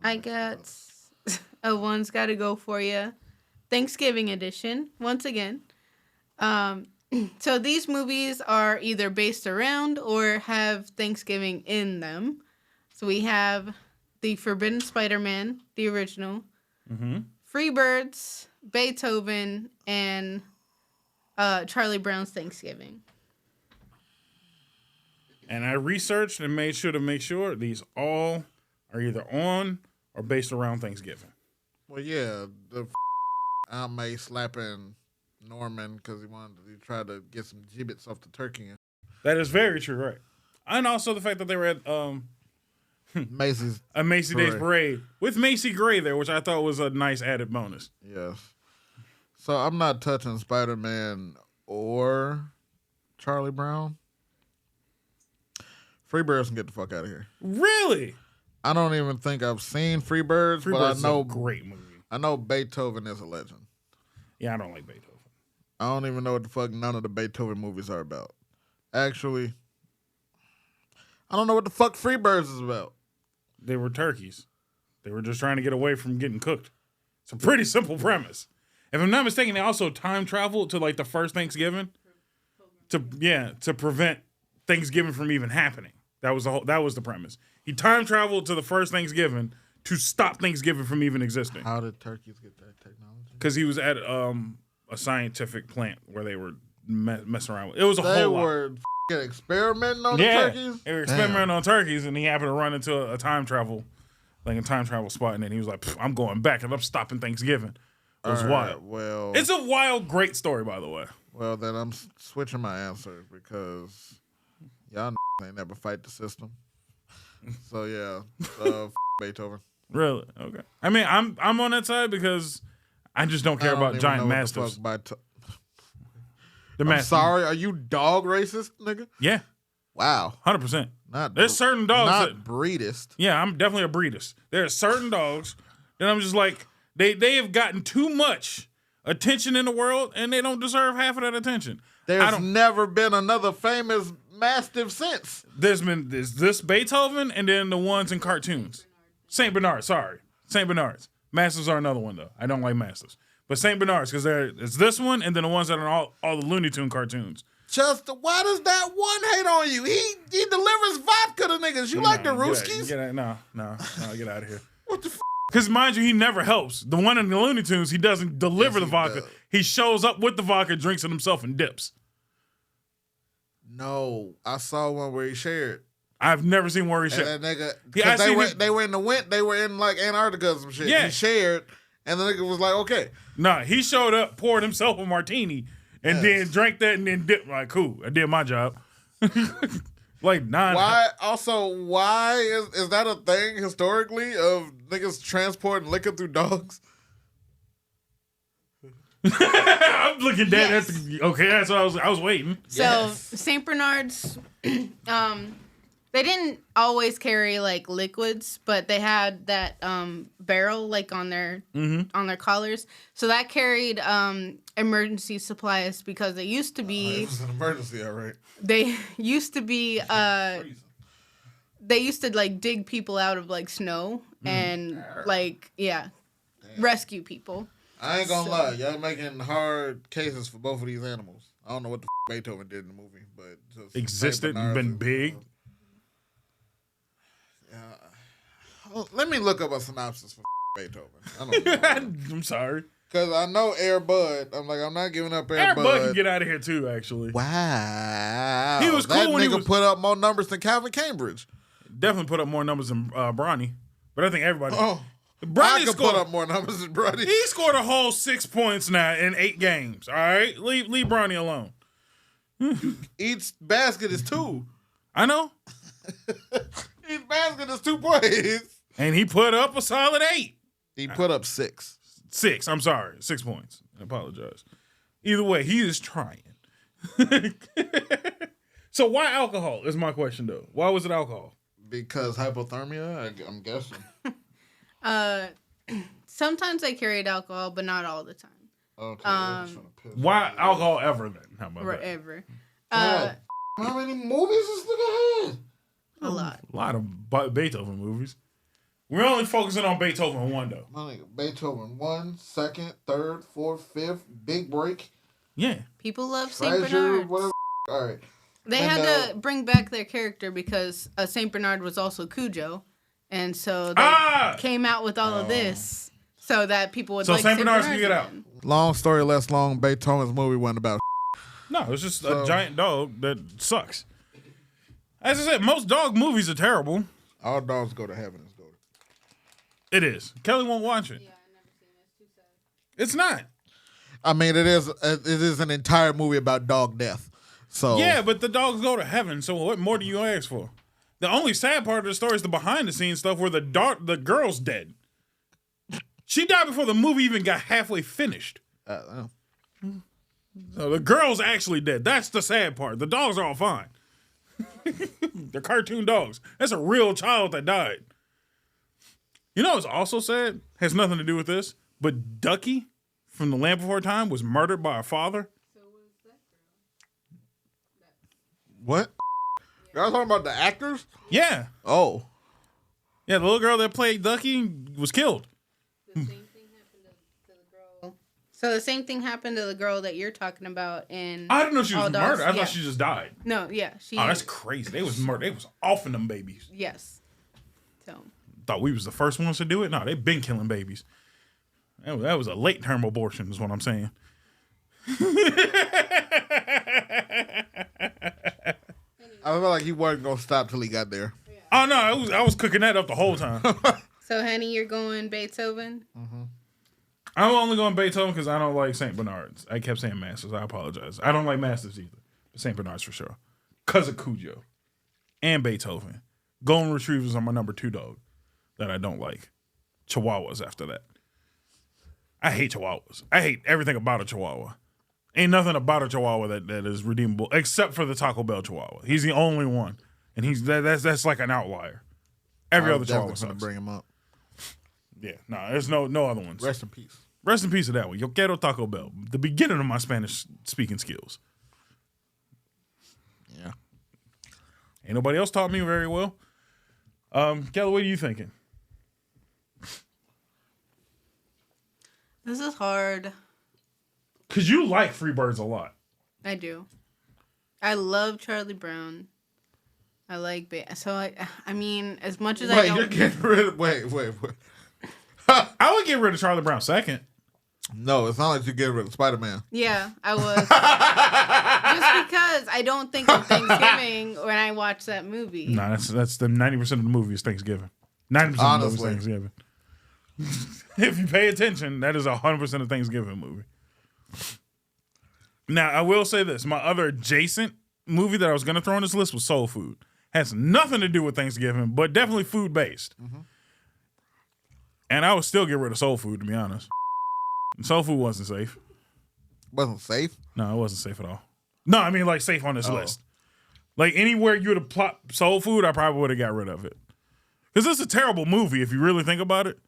I got a one's got to go for you. Thanksgiving edition, once again. Um, so these movies are either based around or have Thanksgiving in them. So we have the Forbidden Spider-Man, the original, Freebirds, Beethoven, and Charlie Brown's Thanksgiving. And I researched and made sure these all are either on or based around Thanksgiving. Well, yeah, the Aunt May slapping Norman because he wanted to try to get some gibbets off the turkey. That is very true, right? And also the fact that they were at Macy's a Macy Days Parade with Macy Gray there, which I thought was a nice added bonus. Yes. So I'm not touching Spider-Man or Charlie Brown. Freebirds can get the fuck out of here. Really? I don't even think I've seen Freebirds, but I know is a great movie. I know Beethoven is a legend. Yeah, I don't like Beethoven. I don't even know what the fuck none of the Beethoven movies are about. Actually, I don't know what the fuck Freebirds is about. They were turkeys. They were just trying to get away from getting cooked. It's a pretty simple premise. If I'm not mistaken, they also time traveled to like the first Thanksgiving to prevent Thanksgiving from even happening. That was the premise. He time traveled to the first Thanksgiving to stop Thanksgiving from even existing. How did turkeys get that technology? Because he was at a scientific plant where they were messing around with. It was a whole lot. They were experimenting on the turkeys? They were experimenting on turkeys, and he happened to run into a time travel spot, and then he was like, I'm going back, and I'm stopping Thanksgiving. It was wild. Well, it's a wild, great story, by the way. Well, then I'm switching my answer because y'all ain't never fight the system. So, yeah, Beethoven. Really? Okay. I mean, I'm on that side because I just don't care about giant mastiffs. I'm sorry, are you dog racist, nigga? Yeah. Wow. 100%. There's certain dogs not breedist. Yeah, I'm definitely a breedist. There are certain dogs that I'm just like, they have gotten too much attention in the world and they don't deserve half of that attention. There's never been another famous mastiff since. There's this Beethoven and then the ones in cartoons. St. Bernard, sorry. St. Bernards. Mastiffs are another one, though. I don't like mastiffs. But St. Bernards, because it's this one and then the ones that are in all the Looney Tune cartoons. Just why does that one hate on you? He delivers vodka to niggas. You like the Rooskies? No, get out of here. What the f***? Because mind you, he never helps. The one in the Looney Tunes, he doesn't deliver the vodka. Does. He shows up with the vodka, drinks it himself, and dips. No, I saw one where he shared. I've never seen where he shared. And that nigga, because they were in the winter, they were in like Antarctica or some shit. Yeah. He shared, and the nigga was like, okay. Nah, he showed up, poured himself a martini, and then drank that and then dipped. Like, cool, I did my job. Like 9. Why is that a thing historically of niggas transporting liquor through dogs? I'm looking at that. Okay, that's what I was waiting. So St. Bernards, they didn't always carry like liquids, but they had that barrel like on their collars. So that carried emergency supplies because they used to be. It was an emergency, all right. They used to be. They used to like dig people out of like snow and like rescue people. I ain't gonna lie, y'all making hard cases for both of these animals. I don't know what the Beethoven did in the movie, but just existed and been big. Let me look up a synopsis for Beethoven. I don't know. I'm sorry. Because I know Air Bud. I'm like, I'm not giving up Air Bud. Bud can get out of here too, actually. Wow. He was cool that when nigga put up more numbers than Calvin Cambridge. Definitely put up more numbers than Bronny. But I think everybody... Oh, Bronny I could put up more numbers than Bronny. He scored a whole 6 points now in 8 games, all right? Leave Bronny alone. Each basket is 2. I know. Each basket is 2 points. And he put up a solid 8. He put up 6. 6, I'm sorry. 6 points. I apologize. Either way, he is trying. So why alcohol is my question, though. Why was it alcohol? Because hypothermia, I'm guessing. Sometimes they carried alcohol, but not all the time. Okay. Why alcohol ever, then? How about that? Ever. How many movies this nigga had? A lot. A lot of Beethoven movies. We're only focusing on Beethoven 1, though. My nigga, Beethoven 1, 2nd, 3rd, 4th, 5th, Big Break. Yeah. People love Saint Treasure, Bernards. whatever. All right. They had to bring back their character because Saint Bernard was also Cujo, and so they came out with all of this so that people would like Saint Bernards can get again. out. Long story less long, Beethoven's movie wasn't about No, it's just a giant dog that sucks. As I said, most dog movies are terrible. All dogs go to heaven. Is good. It is. Kelly won't watch it. Yeah, I never seen it. It's too sad. It's not. I mean, it is an entire movie about dog death. So Yeah, but the dogs go to heaven, so what more do you ask for? The only sad part of the story is the behind-the-scenes stuff where the girl's dead. She died before the movie even got halfway finished. So the girl's actually dead. That's the sad part. The dogs are all fine. They're cartoon dogs. That's a real child that died. You know what's also sad? Has nothing to do with this, but Ducky from The Land Before Time was murdered by her father. So was that girl? what? Y'all talking about the actors? Yeah. Oh, Yeah, the little girl that played Ducky was killed. The same thing happened to the girl. So the same thing happened to the girl that you're talking about in. I didn't know she was All Dogs, murdered. I yeah. thought she just died. No, yeah, she. Oh, that's crazy. They was murdered. They was off in them babies. Yes. So. Thought we was the first ones to do it. No, they've been killing babies. That was a late term abortion, is what I'm saying. I feel like he wasn't gonna stop till he got there. Oh no, I was cooking that up the whole time. So, Henny, you're going Beethoven? I'm only going Beethoven because I don't like Saint Bernards. I kept saying Masters. I apologize. I don't like Masters either. But Saint Bernards for sure. Because of Cujo and Beethoven. Golden Retrievers are my number 2 dog that I don't like. Chihuahuas after that. I hate Chihuahuas. I hate everything about a Chihuahua. Ain't nothing about a Chihuahua that is redeemable except for the Taco Bell Chihuahua. He's the only one, and that's like an outlier. Every other Chihuahua gonna sucks. bring him up. Yeah, no, there's no other ones. Rest in peace. Rest in peace to that one. Yo quiero Taco Bell. The beginning of my Spanish speaking skills. Yeah. Ain't nobody else taught me very well. Kelly, what are you thinking? This is hard. Because you like Freebirds a lot. I do. I love Charlie Brown. I like I mean, as much as I You're don't. getting rid of. Wait. I would get rid of Charlie Brown second. No, it's not like you get rid of Spider-Man. Yeah, I was. Just because I don't think of Thanksgiving when I watch that movie. No, that's the 90% of the movie is Thanksgiving. 90% of the movie is Thanksgiving. If you pay attention, that is 100% of Thanksgiving movie. Now, I will say this. My other adjacent movie that I was going to throw on this list was Soul Food. Has nothing to do with Thanksgiving, but definitely food-based. Mm-hmm. And I would still get rid of Soul Food, to be honest. Soul Food wasn't safe. Wasn't safe? No, it wasn't safe at all. No, I mean, like, safe on this list. Like, anywhere you would have plopped Soul Food, I probably would have got rid of it. Because it's a terrible movie, if you really think about it.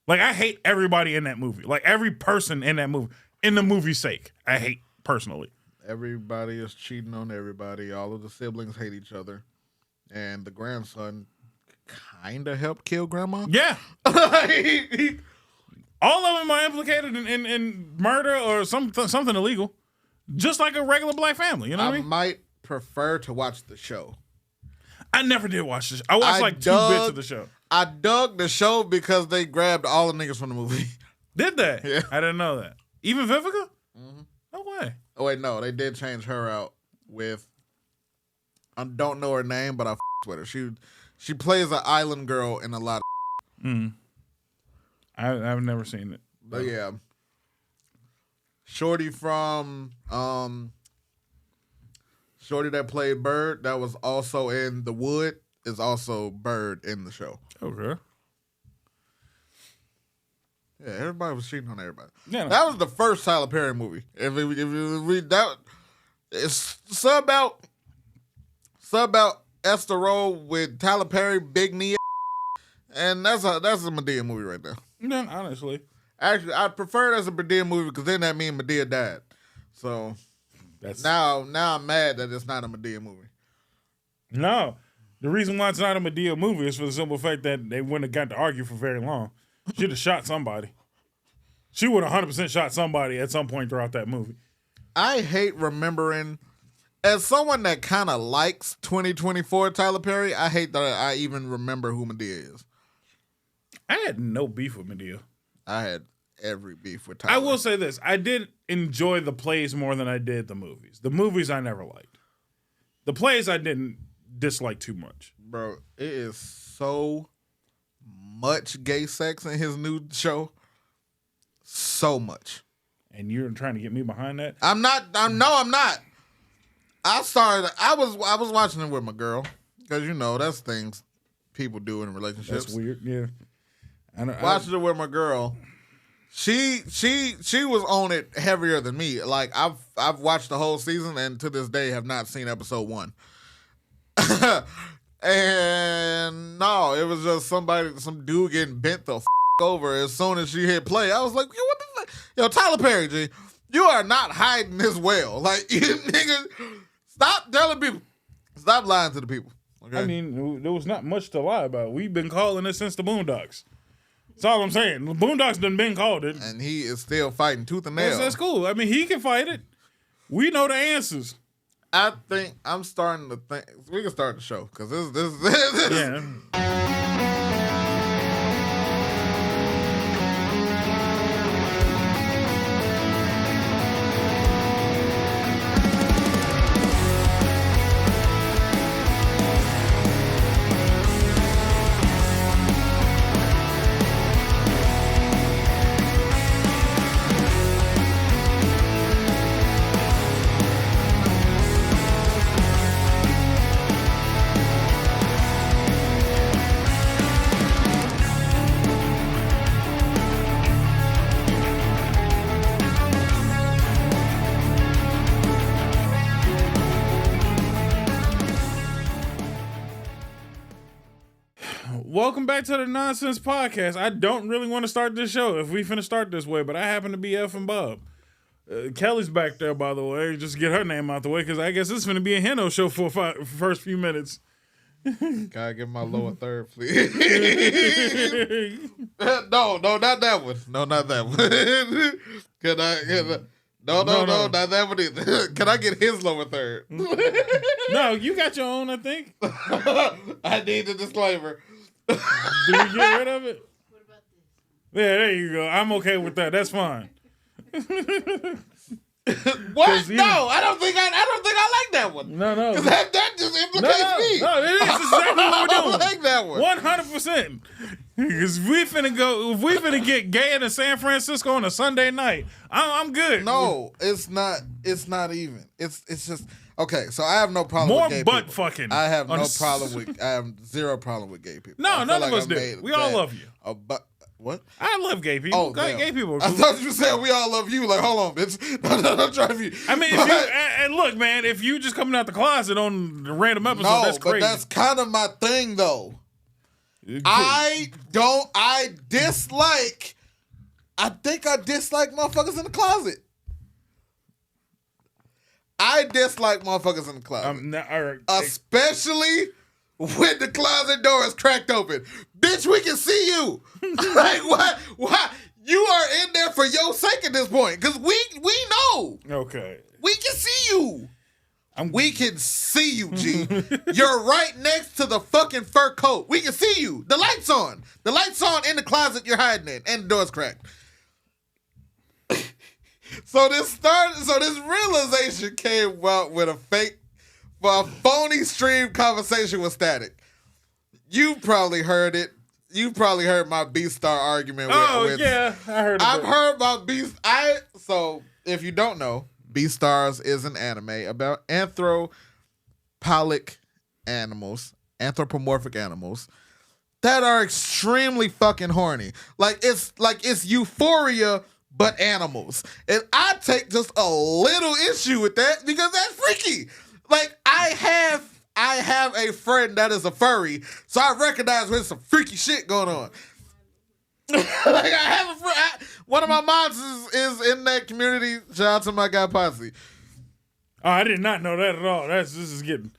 Like, I hate everybody in that movie. Like, every person in that movie. In the movie's sake. I hate, personally. Everybody is cheating on everybody. All of the siblings hate each other. And the grandson kind of helped kill grandma. Yeah. All of them are implicated in murder or something illegal. Just like a regular black family, you know what I mean? Might prefer to watch the show. I never did watch this. I watched like 2 bits of the show. I dug the show because they grabbed all the niggas from the movie. Did they? Yeah. I didn't know that. Even Vivica? Mm-hmm. No way. Oh, wait, no. They did change her out with... I don't know her name, but I with her. She plays an island girl in a lot of... I've never seen it. But yeah. Shorty from... Shorty that played Bird, that was also in The Wood, is also Bird in the show. Okay. Yeah, everybody was cheating on everybody. Yeah, no. That was the first Tyler Perry movie. It's sub out Esther Roll with Tyler Perry, Big Knee, and that's a Madea movie right there. Yeah, honestly. Actually, I prefer it as a Madea movie because then that means Madea died. So That's now I'm mad that it's not a Madea movie. No. The reason why it's not a Madea movie is for the simple fact that they wouldn't have got to argue for very long. She'd have shot somebody. She would have 100% shot somebody at some point throughout that movie. I hate remembering, as someone that kind of likes 2024 Tyler Perry, I hate that I even remember who Madea is. I had no beef with Madea. I had every beef with Tyler. I will say this. I did enjoy the plays more than I did the movies. The movies I never liked. The plays I didn't dislike too much. Bro, it is so much gay sex in his new show. So much. And you're trying to get me behind that? I'm not. I'm not. I was watching it with my girl. Because, you know, that's things people do in relationships. That's weird, yeah. Watching it with my girl. She was on it heavier than me. Like, I've watched the whole season and to this day have not seen episode 1. And no, it was just some dude getting bent the over as soon as she hit play. I was like, yo, what the fuck? Yo, Tyler Perry, G, you are not hiding this well. Like, you niggas, stop telling people. Stop lying to the people. Okay? I mean, there was not much to lie about. We've been calling it since the Boondocks. That's all I'm saying. The Boondocks done been called it. And he is still fighting tooth and nail. That's cool. I mean, he can fight it. We know the answers. I think I'm starting to think we can start the show because this Yeah. Welcome back to the Nonsense Podcast. I don't really want to start this show if we finna start this way, but I happen to be FNBob. Kelly's back there, by the way, just to get her name out the way, because I guess it's finna be a Heno show for first few minutes. Gotta get my lower third, please. No, not that one. No, not that one. Can I? No, not that one either. Can I get his lower third? No, you got your own, I think. I need a disclaimer. Do we get rid of it? What about this? Yeah, there you go. I'm okay with that. That's fine. What? No, I don't think I like that one. No. Because that just implicates me. No, it is exactly what we're doing. I don't like that one. 100%. Because if we finna get gay in San Francisco on a Sunday night, I'm good. No, it's not. It's not even. It's just okay. So I have no problem more with gay butt people. fucking. I have no problem with. I have zero problem with gay people. No, none of us do. We all love you. But what? I love gay people. Oh, gay people. Are cool. I thought you said we all love you. Like, hold on, bitch. No, don't try to be. I mean, and look, man, if you just coming out the closet on the random episode, that's crazy. But that's kind of my thing, though. I dislike. I think I dislike motherfuckers in the closet. I dislike motherfuckers in the closet. Especially when the closet door is cracked open. Bitch, we can see you. Like, what? Why? You are in there for your sake at this point. Because we know. Okay. We can see you. We can see you, G. You're right next to the fucking fur coat. We can see you. The light's on. The light's on in the closet you're hiding in. And the door's cracked. So this realization came out with a phony stream conversation with Static. You probably heard it. You probably heard my B-Star argument with yeah, I heard it. I've heard about so if you don't know, Beastars is an anime about anthropomorphic animals that are extremely fucking horny. It's Euphoria but animals. And I take just a little issue with that because that's freaky. Like I have a friend that is a furry, so I recognize when some freaky shit going on. Like I have a friend. One of my moms is in that community. Shout out to my guy Posse. Oh, I did not know that at all. This is getting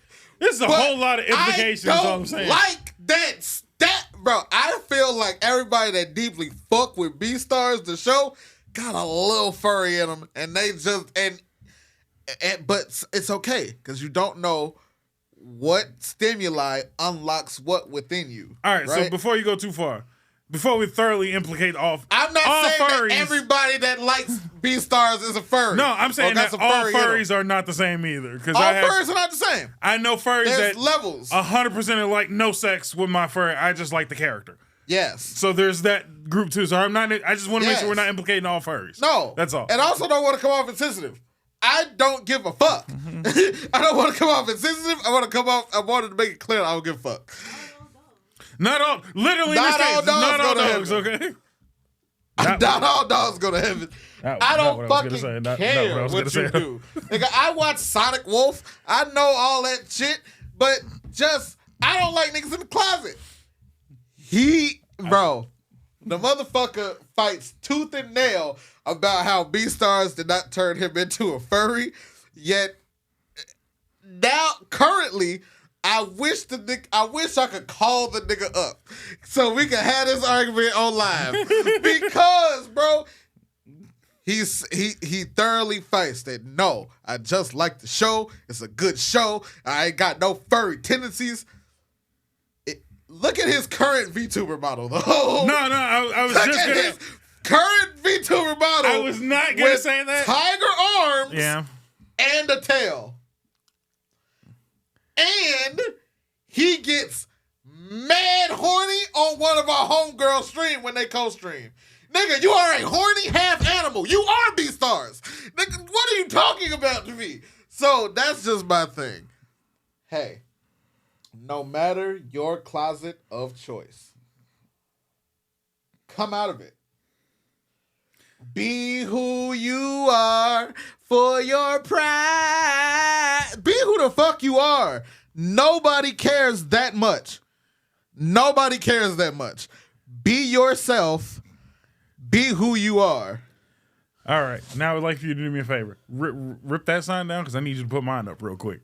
This is a whole lot of implications. I Is all don't I'm saying. like that, bro. I feel like everybody that deeply fuck with Beastars, the show, got a little furry in them, and they just but it's okay because you don't know what stimuli unlocks what within you. All right. So before you go too far, before we thoroughly implicate I'm not all saying furries, that everybody that likes Beastars is a furry. No, I'm saying that all furries are not the same either. Because all furries are not the same. I know furries There's that levels. 100% are like no sex with my furry. I just like the character. Yes. So there's that group too. So I'm not. I just want to make sure we're not implicating all furries. No, that's all. And I also don't want to come off insensitive. I don't give a fuck. I don't want to come off insensitive. I wanted to make it clear I don't give a fuck. Not all. Literally, not all dogs. Okay. Not all dogs go to heaven. I don't fucking care what you do. Nigga, I watch Sonic Wolf. I know all that shit, but just I don't like niggas in the closet. Bro, the motherfucker fights tooth and nail about how Beastars did not turn him into a furry. Yet now, currently, I wish I could call the nigga up so we could have this argument on live. Because, bro, he thoroughly fights that no, I just like the show. It's a good show. I ain't got no furry tendencies. Look at his current VTuber model, though. No, I was just gonna. His current VTuber model. I was not gonna say that. Tiger arms. Yeah. And a tail. And he gets mad horny on one of our homegirls' stream when they co-stream. Nigga, you are a horny half animal. You are Beastars. Nigga, what are you talking about to me? So that's just my thing. Hey, no matter your closet of choice, come out of it. Be who you are for your pride. Be who the fuck you are. Nobody cares that much. Nobody cares that much. Be yourself. Be who you are. All right. Now I would like for you to do me a favor. Rip that sign down because I need you to put mine up real quick.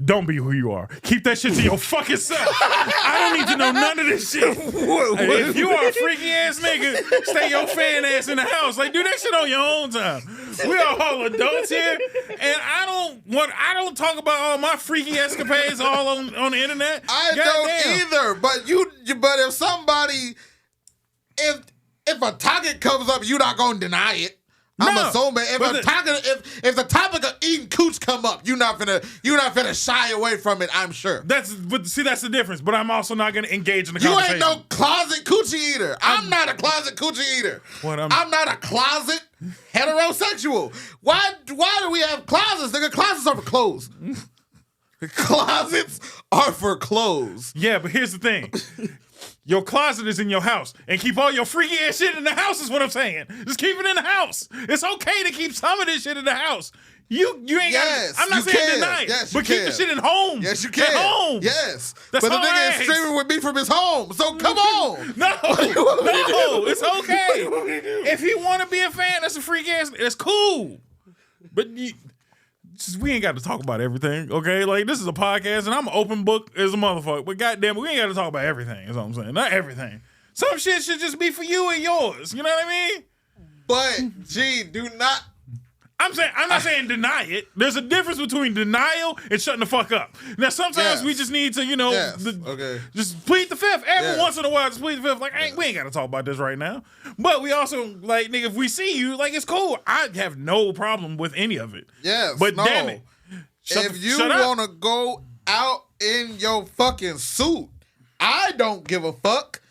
Don't be who you are. Keep that shit to your fucking self. I don't need to know none of this shit. If you are a freaky ass nigga, stay your fan ass in the house. Like, do that shit on your own time. We are all adults here, and I don't talk about all my freaky escapades all on the internet. I don't either. But if somebody, if a target comes up, you're not gonna deny it. I'm assuming if the topic of eating cooch come up, you're not finna shy away from it. I'm sure. That's the difference. But I'm also not gonna engage in the conversation. You ain't no closet coochie eater. I'm not a closet coochie eater. I'm not a closet heterosexual. Why do we have closets? Nigga, closets are for clothes. Closets are for clothes. Yeah, but here's the thing. Your closet is in your house. And keep all your freaky ass shit in the house is what I'm saying. Just keep it in the house. It's okay to keep some of this shit in the house. You ain't got. I'm not saying deny it. Yes, but keep the shit at home. Yes, you can. At home. Yes. That's but the nigga is streaming with me from his home. So come on. No, it's okay. If you want to be a fan, that's a freak ass. It's cool. But we ain't got to talk about everything, okay? Like, this is a podcast, and I'm an open book as a motherfucker. But goddamn, we ain't got to talk about everything, is what I'm saying. Not everything. Some shit should just be for you and yours. You know what I mean? But, gee, do not... I'm not saying deny it. There's a difference between denial and shutting the fuck up. Now, sometimes we just need to, just plead the fifth. Every once in a while, just plead the fifth. Like, we ain't got to talk about this right now. But we also, like, nigga, if we see you, like, it's cool. I have no problem with any of it. Yes, but damn it. If you want to go out in your fucking suit, I don't give a fuck.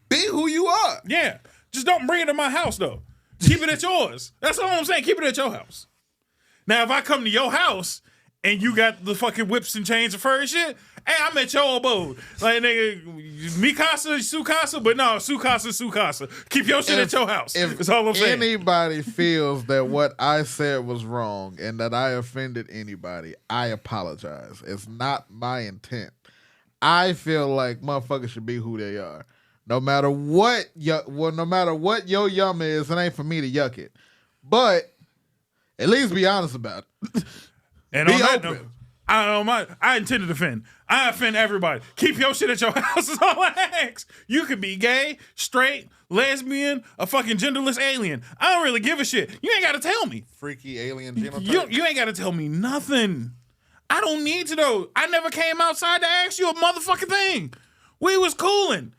Be who you are. Yeah. Just don't bring it to my house, though. Keep it at yours. That's all I'm saying. Keep it at your house. Now, if I come to your house and you got the fucking whips and chains and furry shit, hey, I'm at your abode. Like, nigga, mi casa, su casa, but no, su casa. Keep your shit at your house. That's all I'm saying. If anybody feels that what I said was wrong and that I offended anybody, I apologize. It's not my intent. I feel like motherfuckers should be who they are. No matter what your yum is, it ain't for me to yuck it. But at least be honest about it. And Be on that open. note, I intend to defend. I offend everybody. Keep your shit at your house is all I ask. You could be gay, straight, lesbian, a fucking genderless alien. I don't really give a shit. You ain't got to tell me. Freaky alien genotype. You ain't got to tell me nothing. I don't need to know. I never came outside to ask you a motherfucking thing. We was cooling.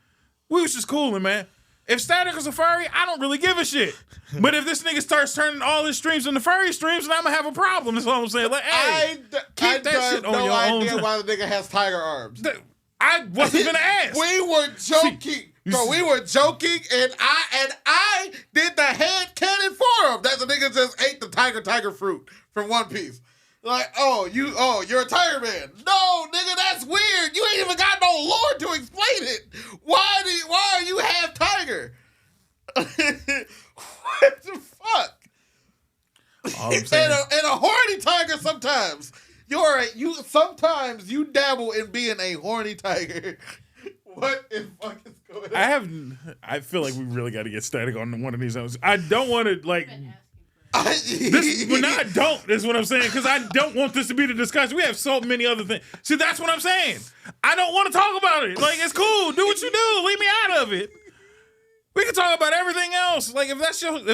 We was just cooling, man. If Static was a furry, I don't really give a shit. But if this nigga starts turning all his streams into furry streams, then I'm gonna have a problem. That's all I'm saying. Like, hey, keep that shit on your own. I have no idea why the nigga has tiger arms. I wasn't gonna ask. We were joking. Bro, we were joking, and I did the head cannon for him. That the nigga just ate the tiger fruit from One Piece. Like, you're a tiger man. No, nigga, that's weird. You ain't even got no lore to explain it. Why are you half tiger? What the fuck? All I'm saying. And a horny tiger sometimes. Sometimes you dabble in being a horny tiger. What the fuck is going on? I feel like we really got to get Static on one of these episodes. I don't want to like. I don't. Is what I'm saying, because I don't want this to be the discussion. We have so many other things. See, that's what I'm saying. I don't want to talk about it. Like, it's cool. Do what you do. Leave me out of it. We can talk about everything else. Like, if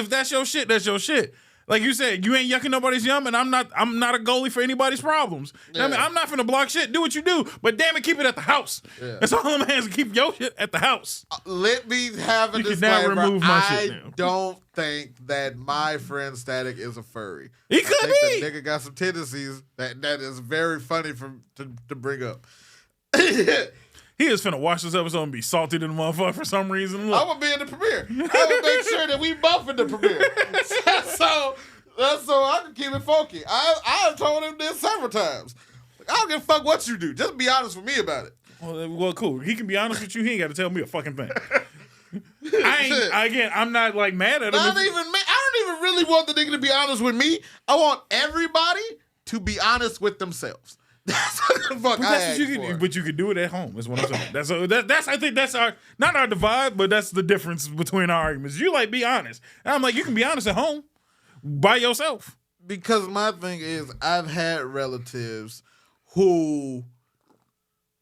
that's your shit, that's your shit. Like you said, you ain't yucking nobody's yum, and I'm not a goalie for anybody's problems. Yeah. I mean, I'm not finna block shit. Do what you do, but damn it, keep it at the house. Yeah. That's all I'm asking. Keep your shit at the house. Let me have a disclaimer. I don't think that my friend Static is a furry. He could be. That nigga got some tendencies that is very funny to bring up. He is finna watch this episode and be salty to the motherfucker for some reason. Look. I'm gonna be in the premiere. I'm gonna make sure that we both in the premiere. so I can keep it funky. I've told him this several times. I don't give a fuck what you do. Just be honest with me about it. Well, cool. He can be honest with you. He ain't got to tell me a fucking thing. I'm not like mad at him. I don't even really want the nigga to be honest with me. I want everybody to be honest with themselves. That's what the fuck But you could do it at home. Is what I'm saying. That's I think that's our not our divide, but that's the difference between our arguments. You like be honest, and I'm like you can be honest at home by yourself. Because my thing is, I've had relatives who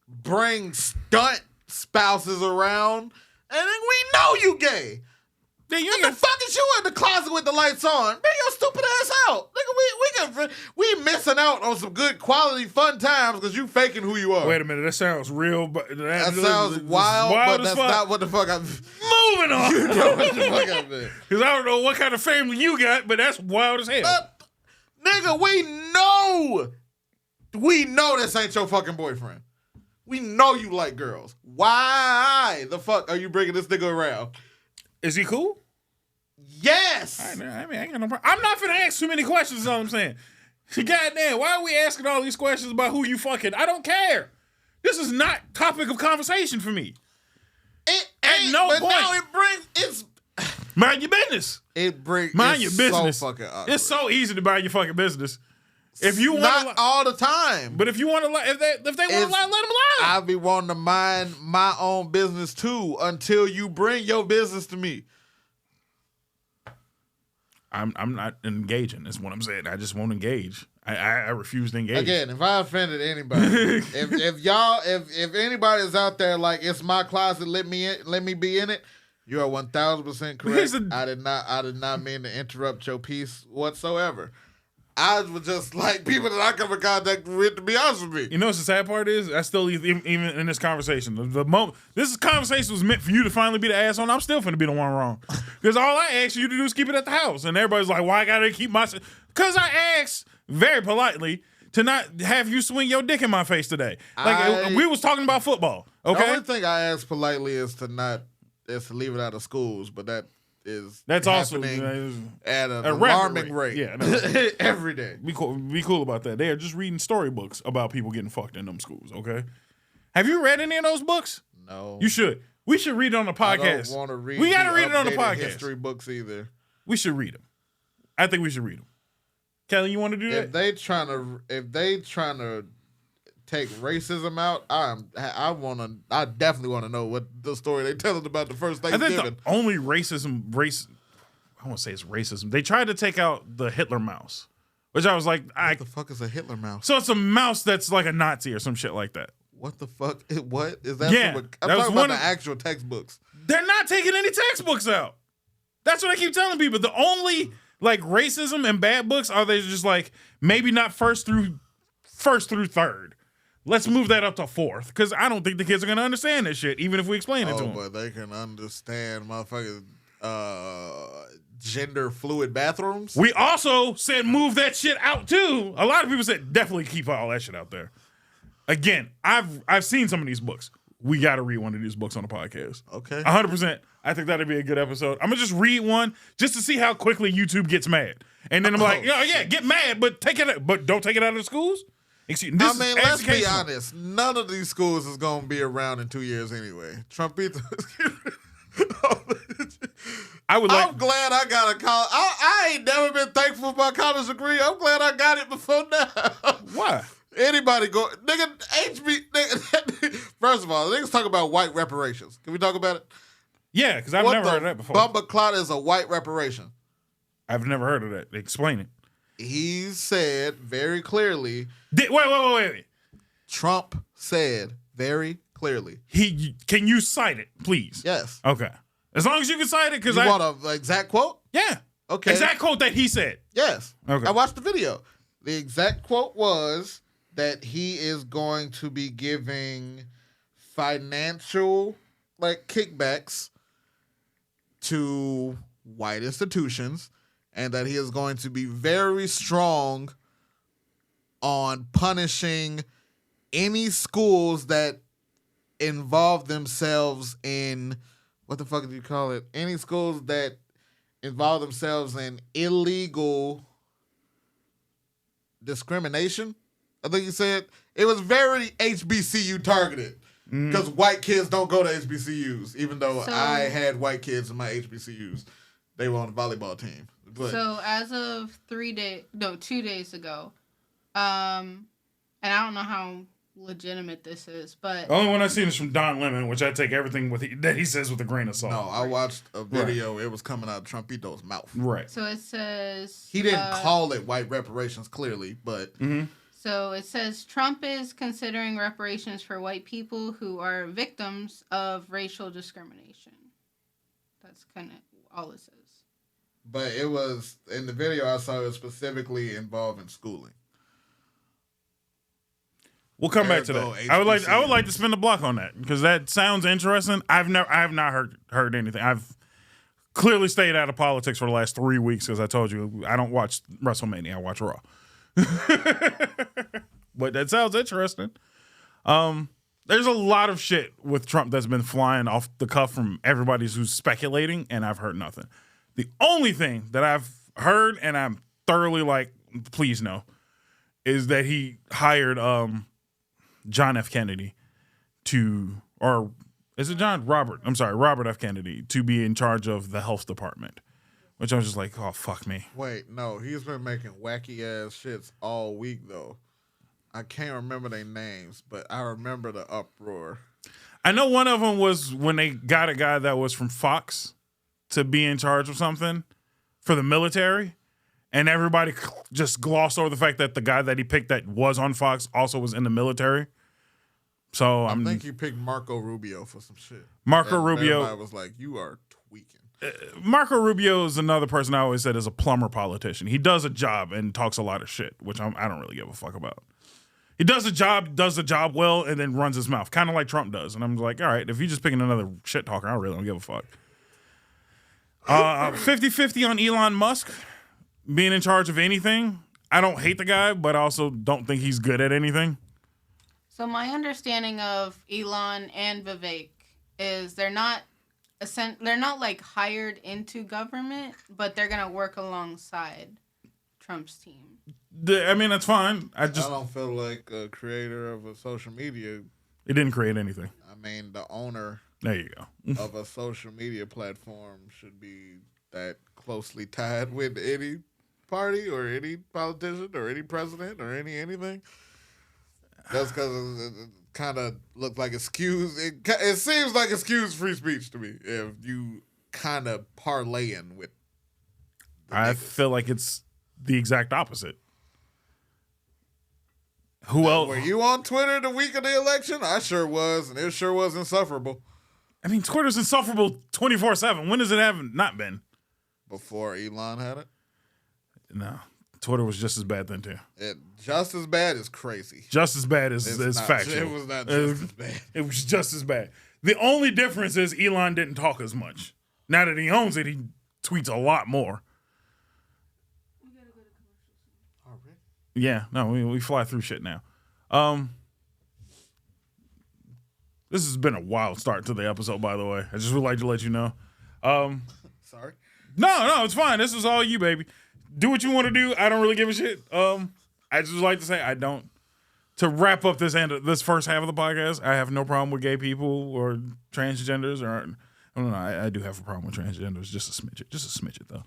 bring stunt spouses around, and then we know you gay. Then what the fuck is you in the closet with the lights on? Bring your stupid ass out. Nigga, we missing out on some good quality fun times because you faking who you are. Wait a minute, that sounds real, but that sounds wild, but that's not what the fuck I'm... Moving on. You know what the fuck I mean. Because I don't know what kind of family you got, but that's wild as hell. Nigga, we know this ain't your fucking boyfriend. We know you like girls. Why the fuck are you bringing this nigga around? Is he cool? Yes. I mean, I ain't got no problem. I'm not finna ask too many questions, is all I'm saying. Goddamn, why are we asking all these questions about who you fucking? I don't care. This is not topic of conversation for me. At no point. Now it's mind your business. Mind your business. So fucking awkward. It's so easy to mind your fucking business. If you want not all the time, but if you want to, if they want to lie, let them lie. I be wanting to mind my own business too until you bring your business to me. I'm not engaging. Is what I'm saying. I just won't engage. I refuse to engage. Again, if I offended anybody, if anybody is out there like it's my closet, let me be in it. You are 1,000% correct. I did not mean to interrupt your piece whatsoever. I was just like people that I come in contact with, to be honest with me. You know what the sad part is? I still even in this conversation, the moment this conversation was meant for you to finally be the asshole, and I'm still finna be the one wrong. Because all I asked you to do is keep it at the house, and everybody's like, "Why I gotta keep my?" Because I asked very politely to not have you swing your dick in my face today. Like we was talking about football. Okay. The only thing I asked politely is to leave it out of schools, but that's also at an alarming rate. Yeah, no. Every day. Be cool about that. They are just reading storybooks about people getting fucked in them schools. Okay, have you read any of those books? No. You should. We should read it on the podcast. I don't want to read. We gotta read it on the podcast. History books either. We should read them. I think we should read them. Kelly, you want to do that? If they trying to take racism out, I definitely want to know what the story they tell us about the first Thanksgiving. I think the only race, I won't say it's racism. They tried to take out the Hitler mouse, Which I was like, What the fuck is a Hitler mouse? so it's a mouse that's like a Nazi or some shit like that. What the fuck? What is that? Yeah, I'm that was talking one about the of- actual textbooks. They're not taking any textbooks out. That's what I keep telling people. The only like racism and bad books are they just like maybe not first through third. Let's move that up to fourth because I don't think the kids are gonna understand this shit, even if we explain it to them. But they can understand motherfuckers gender fluid bathrooms. We also said move that shit out too. A lot of people said definitely keep all that shit out there. Again, I've seen some of these books. We got to read one of these books on the podcast. Okay. 100%. I think that'd be a good episode. I'm going to just read one just to see how quickly YouTube gets mad. And then I'm like, yeah, get mad, but don't take it out of the schools. Excuse me. I mean, let's be honest. None of these schools is going to be around in 2 years anyway. Trumpito. I'm glad I got a college. I ain't never been thankful for my college degree. I'm glad I got it before now. Why? Anybody go, nigga, nigga, first of all, niggas talk about white reparations. Can we talk about it? Yeah, because I've never heard of that before. Bumba clot is a white reparation. I've never heard of that. Explain it. He said very clearly. Wait. Trump said very clearly. Can you cite it, please? Yes. Okay. As long as you can cite it, because you want an exact quote? Yeah. Okay. Exact quote that he said. Yes. Okay. I watched the video. The exact quote was that he is going to be giving financial kickbacks to white institutions, and that he is going to be very strong on punishing any schools that involve themselves in, what the fuck do you call it? Any schools that involve themselves in illegal discrimination. I think you said it was very HBCU targeted because white kids don't go to HBCUs, even though I had white kids in my HBCUs. They were on the volleyball team. But, so as of 2 days ago, and I don't know how legitimate this is, but the only one I've seen is from Don Lemon, which I take everything that he says with a grain of salt. No, I watched a video. Right. It was coming out of Trumpito's mouth. Right. So it says he didn't call it white reparations clearly, but so it says Trump is considering reparations for white people who are victims of racial discrimination. That's kind of all it says. But it was in the video I saw. It was specifically involving schooling. We'll come back to that. I would like to spin the block on that because that sounds interesting. I have not heard anything. I've clearly stayed out of politics for the last 3 weeks because I told you I don't watch WrestleMania. I watch Raw. But that sounds interesting. There's a lot of shit with Trump that's been flying off the cuff from everybody who's speculating, and I've heard nothing. The only thing that I've heard, and I'm thoroughly like, please no, is that he hired John F. Kennedy or is it John? Robert F. Kennedy to be in charge of the health department, which I was just like, oh, fuck me. Wait, no, he's been making wacky ass shits all week though. I can't remember their names, but I remember the uproar. I know one of them was when they got a guy that was from Fox to be in charge of something for the military. And everybody just glossed over the fact that the guy that he picked that was on Fox also was in the military. So I think he picked Marco Rubio for some shit. Rubio. I was like, you are tweaking. Marco Rubio is another person I always said is a plumber politician. He does a job and talks a lot of shit, which I don't really give a fuck about. He does the job well, and then runs his mouth, kind of like Trump does. And I'm like, all right, if you're just picking another shit talker, I really don't give a fuck. 50-50 on Elon Musk being in charge of anything. I don't hate the guy, but I also don't think he's good at anything. So my understanding of Elon and Vivek is they're not like hired into government, but they're gonna work alongside Trump's team. I mean, that's fine. I don't feel like a creator of a social media. It didn't create anything. I mean, the owner. There you go. Of a social media platform should be that closely tied with any party or any politician or any president or anything. That's because it kind of looks like it seems like excuse free speech to me if you kind of parlaying with. I feel like it's the exact opposite. Who else? Were you on Twitter the week of the election? I sure was, and it sure was insufferable. I mean, Twitter's insufferable 24/7. When has it not been? Before Elon had it? No. Twitter was just as bad then, too. Just as bad is crazy. Just as bad as factual. It was not just as bad. It was just as bad. The only difference is Elon didn't talk as much. Now that he owns it, he tweets a lot more. We gotta go to commercials. Already? Yeah, no, we fly through shit now. This has been a wild start to the episode, by the way. I just would like to let you know. Sorry? No, it's fine. This is all you, baby. Do what you want to do. I don't really give a shit. I just like to say I don't. To wrap up this first half of the podcast, I have no problem with gay people or transgenders. I don't know. I do have a problem with transgenders. Just a smidget though.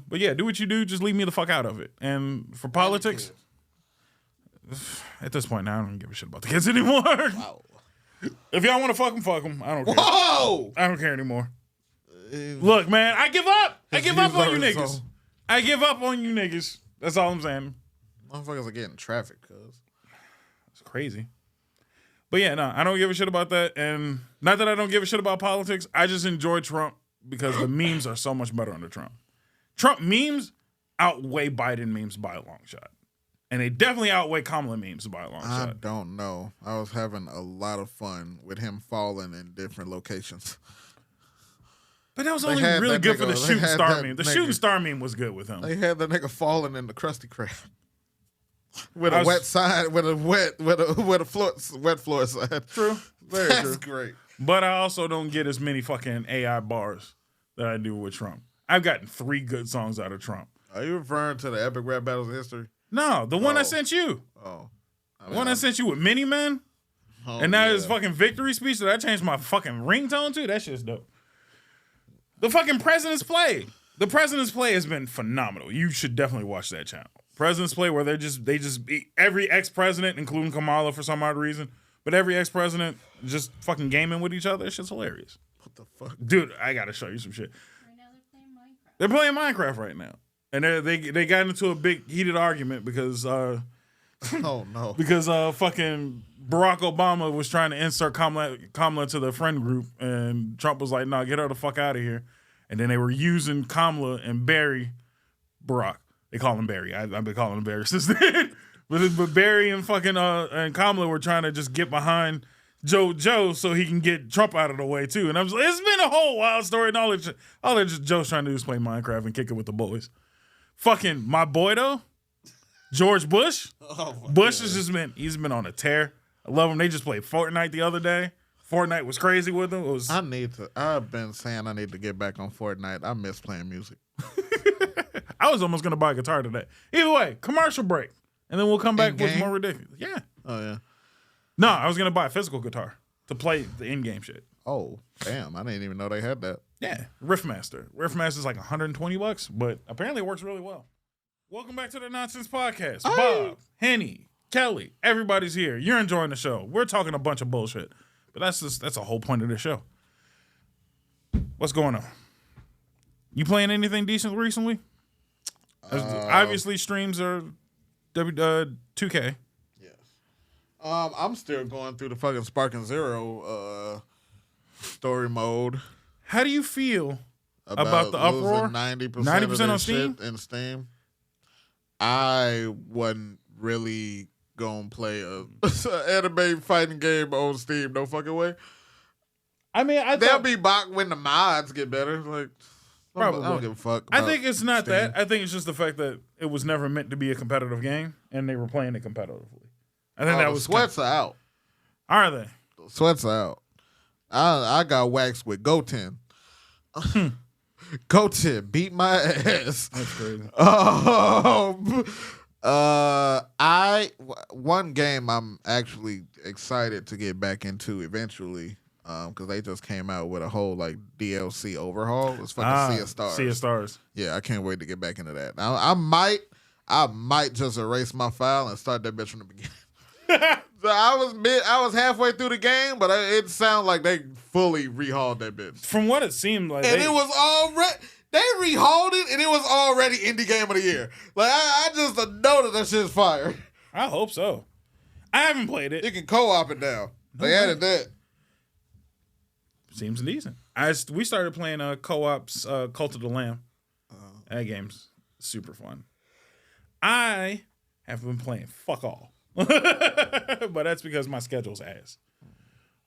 But yeah, do what you do. Just leave me the fuck out of it. And for politics, at this point now, I don't give a shit about the kids anymore. Wow. If y'all want to fuck them. I don't care. Whoa! I don't care anymore. Look, man, I give up. I give up on you niggas. I give up on you niggas. That's all I'm saying. Motherfuckers are getting traffic, cuz. It's crazy. But yeah, no, I don't give a shit about that. And not that I don't give a shit about politics. I just enjoy Trump because the memes are so much better under Trump. Trump memes outweigh Biden memes by a long shot. And they definitely outweigh Kamala memes by a long shot. I don't know. I was having a lot of fun with him falling in different locations. But that was only really good for the shooting star meme. The shooting star meme was good with him. They had that nigga falling in the Krusty Krab with a wet side, with a wet floor side. True, very That's true. great. But I also don't get as many fucking AI bars that I do with Trump. I've gotten 3 good songs out of Trump. Are you referring to the epic rap battles of history? No, the one I sent you. Oh, The one I sent you with Mini Man. And now his fucking victory speech that I changed my fucking ringtone to. That shit's dope. The fucking President's Play. The President's Play has been phenomenal. You should definitely watch that channel. President's Play, where they just every ex-president, including Kamala for some odd reason, but every ex-president just fucking gaming with each other. That shit's hilarious. What the fuck? Dude, I gotta show you some shit. Right now they're playing Minecraft. They're playing Minecraft right now. And they got into a big heated argument because Oh no. because fucking Barack Obama was trying to insert Kamala to the friend group, and Trump was like, "No, get her the fuck out of here." And then they were using Kamala and Barry, Barack. They call him Barry. I've been calling him Barry since then. But Barry and fucking and Kamala were trying to just get behind Joe so he can get Trump out of the way too. And I was like, it's been a whole wild story. And all that Joe's trying to do is play Minecraft and kick it with the boys. Fucking my boy though, George Bush. Bush has he's been on a tear. I love him. They just played Fortnite the other day. Fortnite was crazy with him. I've been saying I need to get back on Fortnite. I miss playing music. I was almost gonna buy a guitar today. Either way, commercial break, and then we'll come back with In-game? more ridiculous. Yeah. Oh yeah. No, I was gonna buy a physical guitar to play the in-game shit. Oh damn! I didn't even know they had that. Yeah, Riffmaster. Riffmaster's like $120, but apparently it works really well. Welcome back to the Nonsense Podcast. Bob, Henny, Kelly, everybody's here. You're enjoying the show. We're talking a bunch of bullshit, but that's the whole point of the show. What's going on? You playing anything decent recently? Obviously, streams are 2K. Yes. I'm still going through the fucking Sparking Zero story mode. How do you feel about the uproar? 90% on Steam? in Steam. I wasn't really gonna play a anime fighting game on Steam. No fucking way. I mean, they'll be back when the mods get better. Like, probably. I don't give a fuck. I think it's not Steam. that. I think it's just the fact that it was never meant to be a competitive game, and they were playing it competitively. I think that was sweats are out. Are they? Sweats are out. I got waxed with Goten. Goten beat my ass. That's crazy. One game I'm actually excited to get back into eventually, because they just came out with a whole like DLC overhaul. It's fucking Sea of Stars. Sea of Stars. Yeah, I can't wait to get back into that. Now, I might just erase my file and start that bitch from the beginning. So I was halfway through the game, but it sounded like they fully rehauled that bitch. From what it seemed like, And it was already they rehauled it, and it was already indie game of the year. Like I just know that shit's fire. I hope so. I haven't played You it. can co-op it now. They added that. Seems decent. We started playing co-ops Cult of the Lamb. That game's super fun. I have been playing fuck all. But that's because my schedule's ass.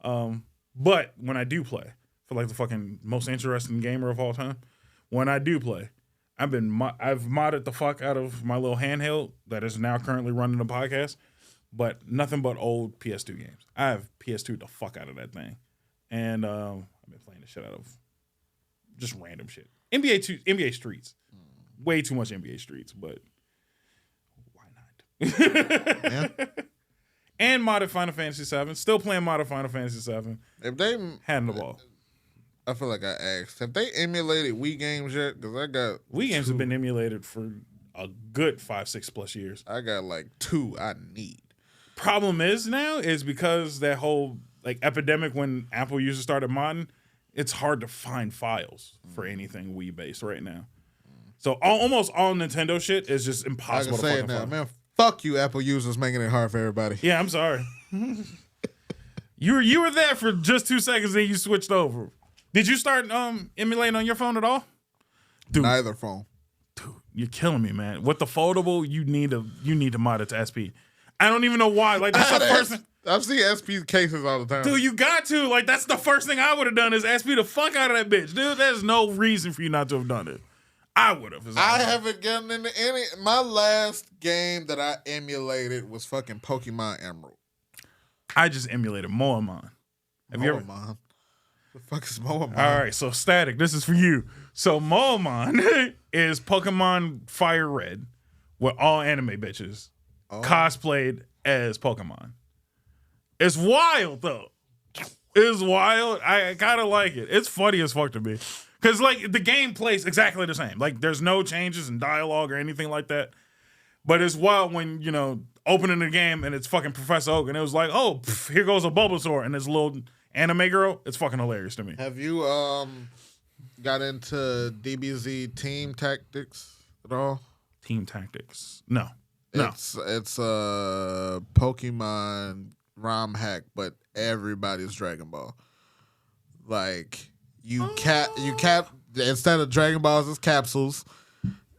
But when I do play, for like the fucking most interesting gamer of all time, when I do play, I've modded the fuck out of my little handheld that is now currently running the podcast, but nothing but old PS2 games. I have PS2 the fuck out of that thing. And I've been playing the shit out of just random shit. NBA Streets. Way too much NBA Streets, but why not? Yeah. And modded Final Fantasy VII. Still playing modded Final Fantasy VII. If they Had the ball. I feel like I asked. Have they emulated Wii games yet? Because I got Wii games have been emulated for a good 5-6+ years. I got like 2 I need. Problem is now is because that whole like epidemic when Apple users started modding, it's hard to find files for anything Wii based right now. So almost all Nintendo shit is just I impossible can to say it fucking now, find. man. Fuck you, Apple users, making it hard for everybody. Yeah, I'm sorry. You were there for just 2 seconds, then you switched over. Did you start emulating on your phone at all? Dude, Neither phone. dude, you're killing me, man. With the foldable, you need to mod it to SP. I don't even know why. Like that's the first thing. I've seen SP cases all the time. Dude, you got to. Like that's the first thing I would have done is SP the fuck out of that bitch. Dude, there's no reason for you not to have done it. I would have. I haven't gotten into any. My last game that I emulated was fucking Pokemon Emerald. I just emulated Moamon. Have you ever? Moamon. The fuck is Moamon? All right, so Static, this is for you. So Moamon is Pokemon Fire Red with all anime bitches cosplayed as Pokemon. It's wild though. It's wild. I kind of like it. It's funny as fuck to me. Because like the game plays exactly the same. Like there's no changes in dialogue or anything like that. But it's wild when, you know, opening the game and it's fucking Professor Oak and it was like, oh, here goes a Bulbasaur and this little anime girl. It's fucking hilarious to me. Have you got into DBZ Team Tactics at all? Team Tactics. No. It's a Pokemon ROM hack, but everybody's Dragon Ball. Like you cap instead of Dragon Balls, it's capsules,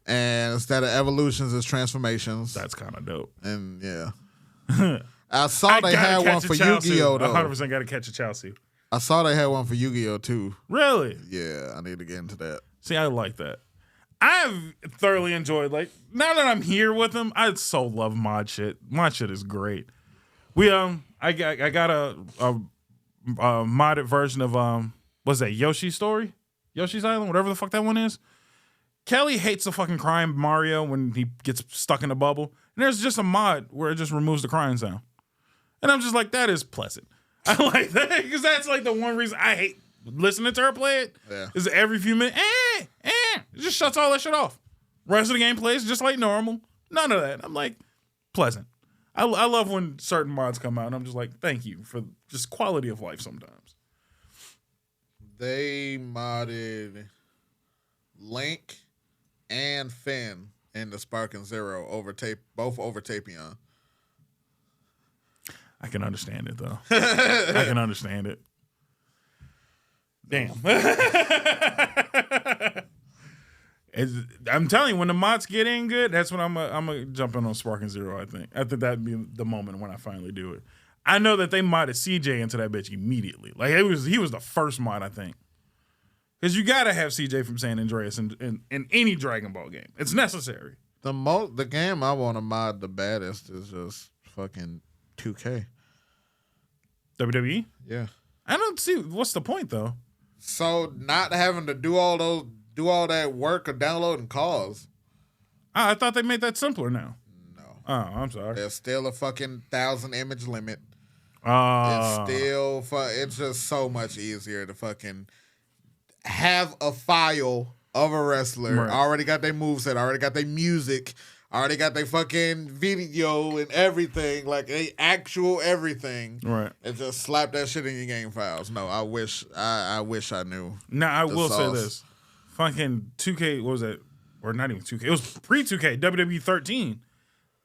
and instead of evolutions, it's transformations. That's kind of dope. And yeah, I saw they had one for Yu-Gi-Oh though. 100% got to catch a Chelsea. I saw they had one for Yu-Gi-Oh too. Really? Yeah, I need to get into that. See, I like that. I've thoroughly enjoyed, like, now that I'm here with them, I so love mod shit. Mod shit is great. We I got a modded version of what's that, Yoshi's Story? Yoshi's Island, whatever the fuck that one is. Kelly hates the fucking crying Mario when he gets stuck in a bubble. And there's just a mod where it just removes the crying sound. And I'm just like, that is pleasant. I like that because that's like the one reason I hate listening to her play it. Yeah. Is every few minutes, it just shuts all that shit off. Rest of the game plays just like normal. None of that. I'm like, pleasant. I love when certain mods come out and I'm just like, thank you for just quality of life sometimes. They modded Link and Finn in the Sparking Zero both over Tapion. I can understand it though. I can understand it. Damn. I'm telling you, when the mods get in good, that's when I'm gonna jump in on Sparking Zero. I think that'd be the moment when I finally do it. I know that they modded CJ into that bitch immediately. Like he was the first mod, I think, because you gotta have CJ from San Andreas in any Dragon Ball game. It's necessary. The game I want to mod the baddest is just fucking 2K. WWE. Yeah. I don't see what's the point though. So not having to do all that work of downloading calls. I thought they made that simpler now. No. Oh, I'm sorry. There's still a fucking 1,000 image limit. It's It's just so much easier to fucking have a file of a wrestler. Right. Already got their moveset, already got their music, already got their fucking video and everything, like they actual everything. right. And just slap that shit in your game files. No, I wish I knew. Now I will say sauce. this: fucking 2K, what was that? Or not even 2K. It was pre 2K. WWE 13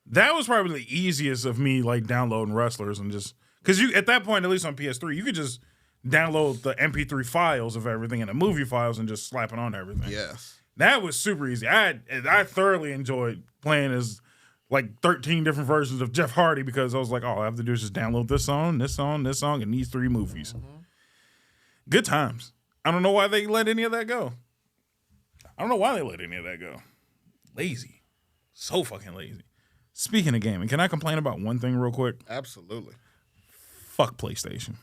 That was probably the easiest of me like downloading wrestlers and just because you at that point, at least on PS3, you could just download the MP3 files of everything and the movie files and just slap it on everything. Yes. That was super easy. I thoroughly enjoyed playing as like 13 different versions of Jeff Hardy because I was like, all I have to do is just download this song, and these 3 movies. Good times. I don't know why they let any of that go. Lazy. So fucking lazy. Speaking of gaming, can I complain about one thing real quick? Absolutely. Fuck PlayStation.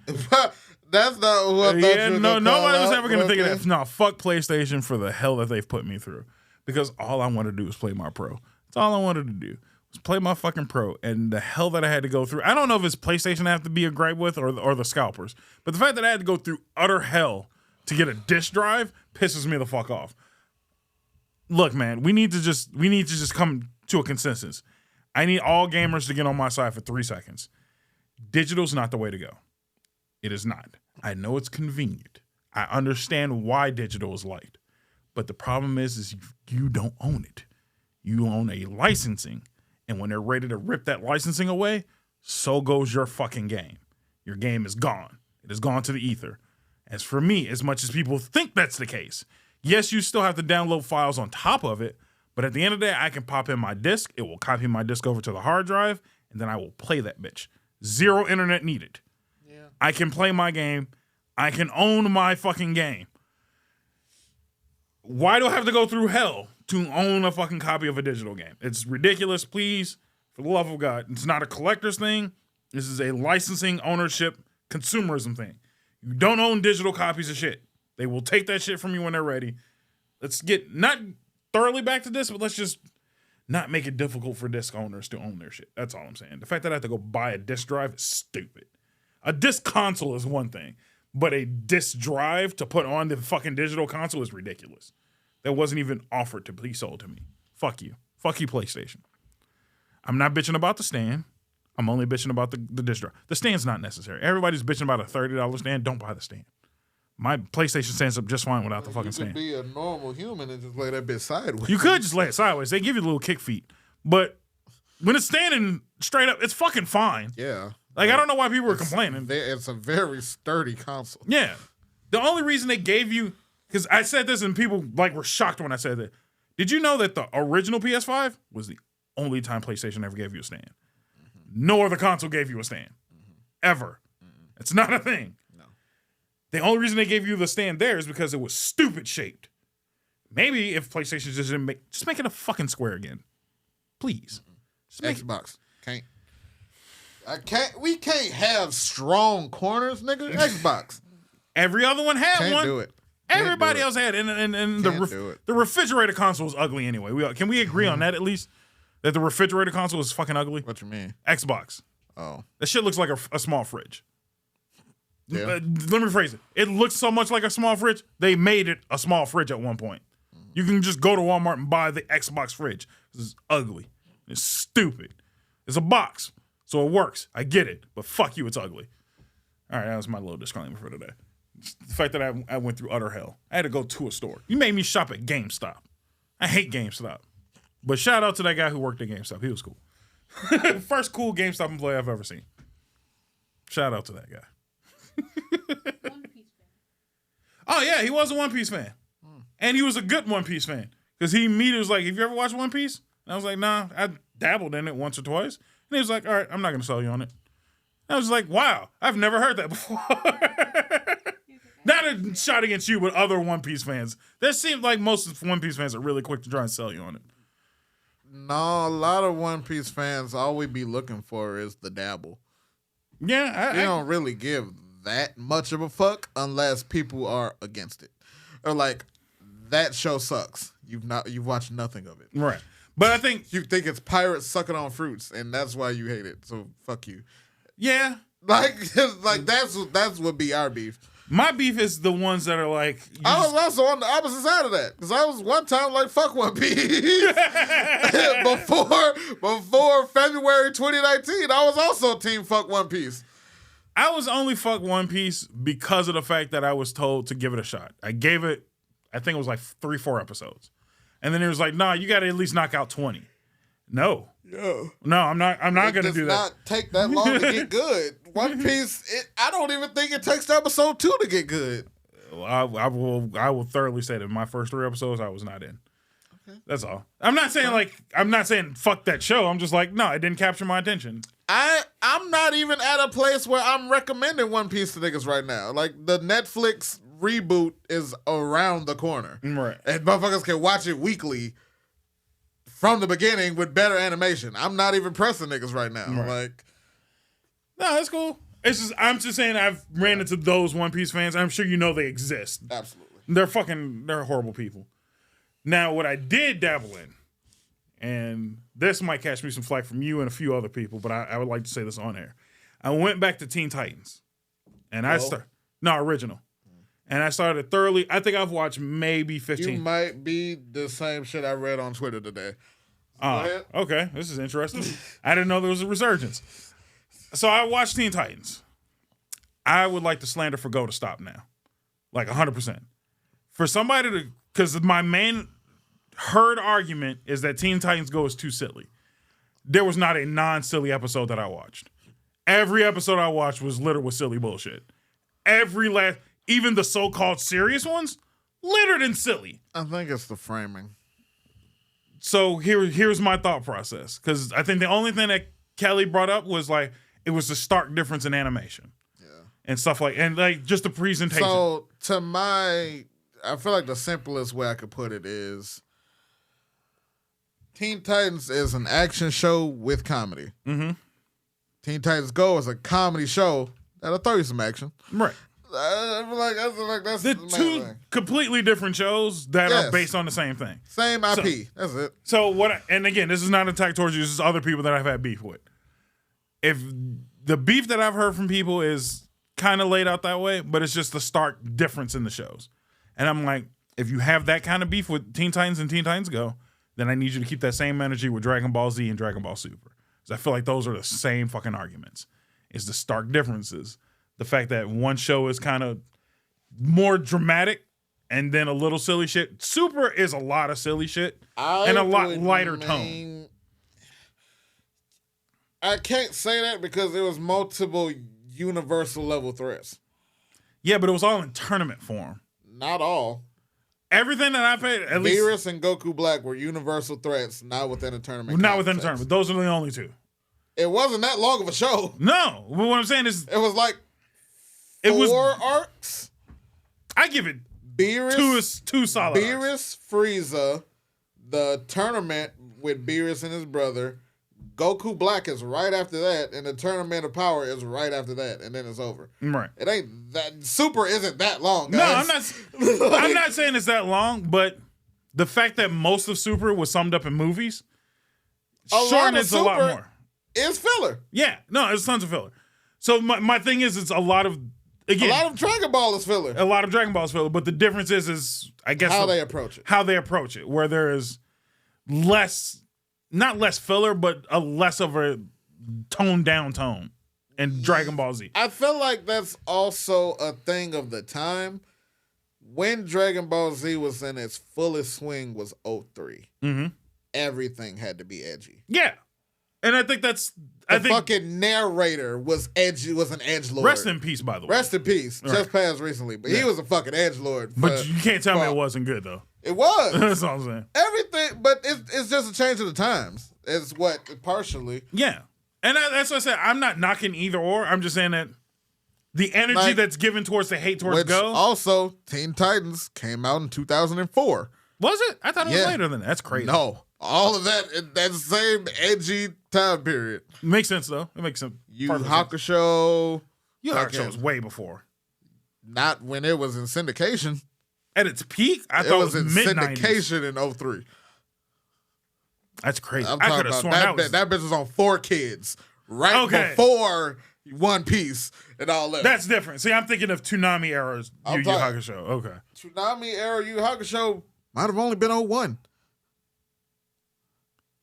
That's not what nobody was ever going to think of that. No, fuck PlayStation for the hell that they've put me through. Because all I wanted to do was play my Pro. That's all I wanted to do was play my fucking Pro. And the hell that I had to go through. I don't know if it's PlayStation I have to be a gripe with or the scalpers. But the fact that I had to go through utter hell to get a disk drive pisses me the fuck off. Look, man, we need to just come to a consensus. I need all gamers to get on my side for 3 seconds. Digital's not the way to go. It is not. I know it's convenient. I understand why digital is liked. But the problem is you don't own it. You own a licensing. And when they're ready to rip that licensing away, so goes your fucking game. Your game is gone. It has gone to the ether. As for me, as much as people think that's the case, yes, you still have to download files on top of it, but at the end of the day, I can pop in my disc, it will copy my disc over to the hard drive, and then I will play that bitch. 0 internet needed. Yeah. I can play my game. I can own my fucking game. Why do I have to go through hell to own a fucking copy of a digital game? It's ridiculous. Please, for the love of God, it's not a collector's thing. This is a licensing, ownership, consumerism thing. You don't own digital copies of shit. They will take that shit from you when they're ready. Let's get not thoroughly back to this, but let's just not make it difficult for disc owners to own their shit. That's all I'm saying. The fact that I have to go buy a disc drive is stupid. A disc console is one thing, but a disc drive to put on the fucking digital console is ridiculous. That wasn't even offered to be sold to me. Fuck you. Fuck you, PlayStation. I'm not bitching about the stand. I'm only bitching about the disc drive. The stand's not necessary. Everybody's bitching about a $30 stand. Don't buy the stand. My PlayStation stands up just fine without the fucking stand. You could be a normal human and just lay that bitch sideways. You could just lay it sideways. They give you little kick feet. But when it's standing straight up, it's fucking fine. Yeah. Like, I don't know why people were complaining. It's a very sturdy console. Yeah. The only reason they gave you, because I said this and people like were shocked when I said that. Did you know that the original PS5 was the only time PlayStation ever gave you a stand? No other console gave you a stand. Ever. It's not a thing. No. The only reason they gave you the stand there is because it was stupid shaped. Maybe if PlayStation just didn't make it a fucking square again. Please. Xbox. We can't have strong corners, nigga. Xbox. Every other one had Can't one. do it. Everybody else had it. And the refrigerator console is ugly anyway. Can we agree on that at least? That the refrigerator console is fucking ugly? What you mean? Xbox. Oh. That shit looks like a small fridge. Yeah. Let me rephrase it. It looks so much like a small fridge, they made it a small fridge at one point. You can just go to Walmart and buy the Xbox fridge. This is ugly. It's stupid. It's a box, so it works. I get it, but fuck you, it's ugly. All right, that was my little disclaimer for today. The fact that I went through utter hell. I had to go to a store. You made me shop at GameStop. I hate GameStop. But shout out to that guy who worked at GameStop. He was cool. First cool GameStop employee I've ever seen. Shout out to that guy. One Piece fan. Oh, yeah, he was a One Piece fan. And he was a good One Piece fan. Because he immediately was like, have you ever watched One Piece? And I was like, nah, I dabbled in it once or twice. And he was like, all right, I'm not going to sell you on it. And I was like, wow, I've never heard that before. Not a shot against you, but other One Piece fans. That seems like most One Piece fans are really quick to try and sell you on it. No, a lot of One Piece fans, all we be looking for is the dabble. Yeah. They don't really give that much of a fuck unless people are against it. Or like, that show sucks. You've watched nothing of it. Right. But I think... You think it's pirates sucking on fruits, and that's why you hate it. So, fuck you. Yeah. Like that's what be our beef. My beef is the ones that are like... I was also on the opposite side of that. Because I was one time like, fuck One Piece. before February 2019, I was also team fuck One Piece. I was only fuck One Piece because of the fact that I was told to give it a shot. I gave it, I think it was like 3-4 episodes. And then it was like, nah, you got to at least knock out 20. No. Yeah. No, I'm not going to do that. It does not take that long to get good. One Piece, I don't even think it takes to episode 2 to get good. I will thoroughly say that my first 3 episodes I was not in. Okay. That's all. I'm not saying fuck that show. I'm just like, no, it didn't capture my attention. I'm not even at a place where I'm recommending One Piece to niggas right now. Like, the Netflix reboot is around the corner. Right. And motherfuckers can watch it weekly from the beginning with better animation. I'm not even pressing niggas right now. Right. Like, no, that's cool. I'm just saying I've ran into those One Piece fans. I'm sure you know they exist. Absolutely. They're horrible people. Now, what I did dabble in, and this might catch me some flack from you and a few other people, but I would like to say this on air. I went back to Teen Titans, and original. And I started thoroughly. I think I've watched maybe 15. You might be the same shit I read on Twitter today. Okay, this is interesting. I didn't know there was a resurgence. So I watched Teen Titans. I would like the slander for Go to stop now, like 100%. For somebody to, because my main heard argument is that Teen Titans Go is too silly. There was not a non-silly episode that I watched. Every episode I watched was littered with silly bullshit. Even the so-called serious ones, littered in silly. I think it's the framing. So here's my thought process. Because I think the only thing that Kelly brought up was like, it was the stark difference in animation. Yeah. And stuff and just the presentation. So I feel like the simplest way I could put it is Teen Titans is an action show with comedy. Mm-hmm. Teen Titans Go is a comedy show that'll throw you some action. Right. I feel like that's the two thing. Completely different shows that are based on the same thing. Same IP. That's it. So and again, this is not an attack towards you. This is other people that I've had beef with. If the beef that I've heard from people is kind of laid out that way, but it's just the stark difference in the shows. And I'm like, if you have that kind of beef with Teen Titans and Teen Titans Go, then I need you to keep that same energy with Dragon Ball Z and Dragon Ball Super. Because I feel like those are the same fucking arguments. It's the stark differences. The fact that one show is kind of more dramatic and then a little silly shit. Super is a lot of silly shit and a lot lighter tone. I can't say that because there was multiple universal level threats. Yeah, but it was all in tournament form. Not all. Everything that I paid, at least Beerus and Goku Black were universal threats, not within a tournament. Not within a tournament. Those are the only two. It wasn't that long of a show. No, but what I'm saying is, it was like four arcs. I give it Beerus, two solid. Beerus, Frieza, the tournament with Beerus and his brother. Goku Black is right after that, and the Tournament of Power is right after that, and then it's over. Right. It ain't that Super isn't that long, guys. No, I'm not saying it's that long, but the fact that most of Super was summed up in movies shortens a lot more. It's filler. Yeah, no, it's tons of filler. So my thing is, it's a lot of Dragon Ball is filler. A lot of Dragon Ball is filler, but the difference is I guess how they approach it. How they approach it, where there is less. Not less filler, but a less of a toned down tone in Dragon Ball Z. I feel like that's also a thing of the time. When Dragon Ball Z was in its fullest swing was 03. Mm-hmm. Everything had to be edgy. Yeah. And I think that's... The fucking narrator was edgy, was an edgelord. Rest in peace, by the way. Rest in peace. Right. Just passed recently. But he was a fucking edgelord. But you can't tell me it wasn't good, though. It was. That's all I'm saying. Everything, but it's just a change of the times. It's what, partially. Yeah. And that's what I said. I'm not knocking either or. I'm just saying that the energy that's given towards the hate towards Go. Also, Teen Titans came out in 2004. Was it? I thought it was later than that. That's crazy. No. All of that, that same edgy time period. Makes sense, though. It makes sense. Yu Hakusho. Yu Hakusho was way before. Not when it was in syndication. At its peak? I thought it was in syndication in 03. That's crazy. I could have sworn that bitch was on 4Kids. Right before One Piece and all that. That's different. See, I'm thinking of Toonami era's Yu Yu Hakusho. Okay. Toonami era Yu Yu Hakusho might have only been 01.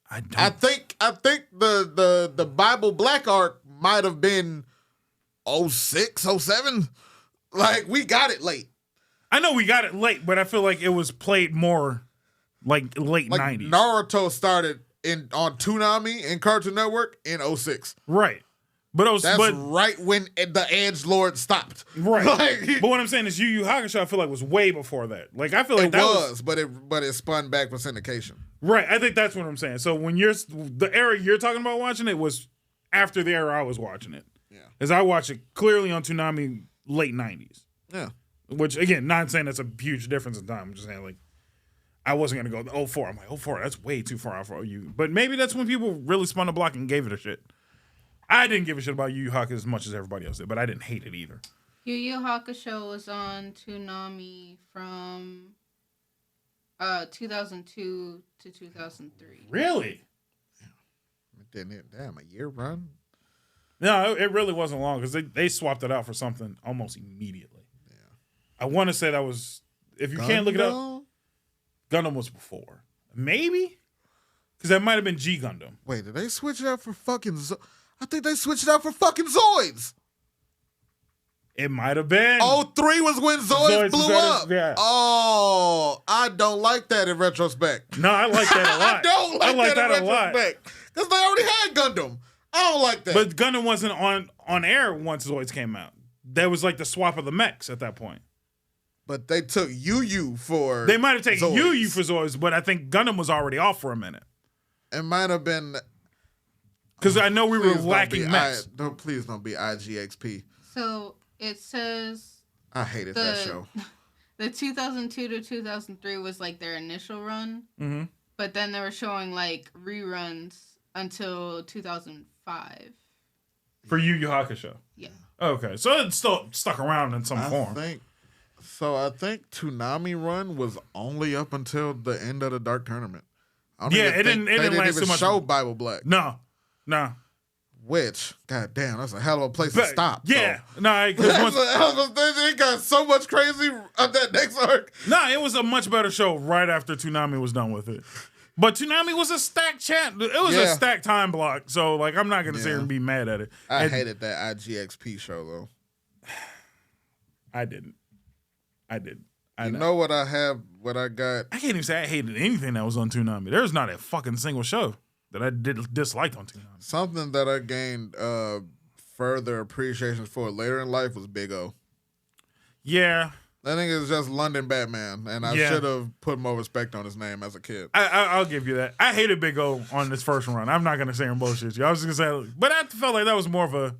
I think the Bible Black arc might have been 06, 07. Like, we got it late. I know we got it late, but I feel like it was played more like late 90s. Naruto started on Toonami and Cartoon Network in 06. Right. But That's right when the Edgelord stopped. Right. Like, but what I'm saying is Yu Yu Hakusho, I feel like, was way before that. Like, I feel like it that was, but it spun back for syndication. Right. I think that's what I'm saying. So when the era you're talking about watching it was after the era I was watching it. Yeah. As I watched it clearly on Toonami late 90s. Yeah. Which, again, not saying that's a huge difference in time. I'm just saying, like, I wasn't going to go 04. I'm like, 04, that's way too far off for OU. But maybe that's when people really spun the block and gave it a shit. I didn't give a shit about Yu Yu Hakusho as much as everybody else did, but I didn't hate it either. Yu Yu Hakusho was on Toonami from 2002 to 2003. Really? Didn't it? Damn, a year run? No, it really wasn't long because they swapped it out for something almost immediately. Yeah. I want to say that was, if you can't look it up, Gundam was before. Maybe? Because that might have been G Gundam. Wait, did they switch it out for fucking I think they switched it out for fucking Zoids. It might have been. 03 was when Zoids blew up. Yeah. Oh, I don't like that in retrospect. No, I like that a lot. I don't like that in a lot. retrospect. Because they already had Gundam. I don't like that. But Gundam wasn't on air once Zoids came out. That was like the swap of the mechs at that point. But they took Yu Yu for They might have taken Zoids. Yu Yu for Zoids, but I think Gundam was already off for a minute. It might have been... Because I know we were lacking mechs. Please don't be IGXP. So it says I hated that show. The 2002 to 2003 was like their initial run, but then they were showing like reruns until 2005. For Yu Yu Hakusho. Yeah. Okay, so it still stuck around in some form. I think Toonami run was only up until the end of the Dark Tournament. It didn't last too much. Show Bible Black. No. Which, god damn, that's a hell of a place to stop. Yeah. So. No, It got so much crazy on that next arc. No, it was a much better show right after Toonami was done with it. But Toonami was a stacked chat. It was a stacked time block. So, like, I'm not going to sit here and be mad at it. I hated that IGXP show, though. I didn't. You know what I got? I can't even say I hated anything that was on Toonami. There's not a fucking single show that I disliked on Toonami. Something that I gained further appreciation for later in life was Big O. Yeah. I think it's just London Batman, and I should have put more respect on his name as a kid. I'll give you that. I hated Big O on this first run. I'm not going to say and bullshit you. I was just going to say, but I felt like that was more of a,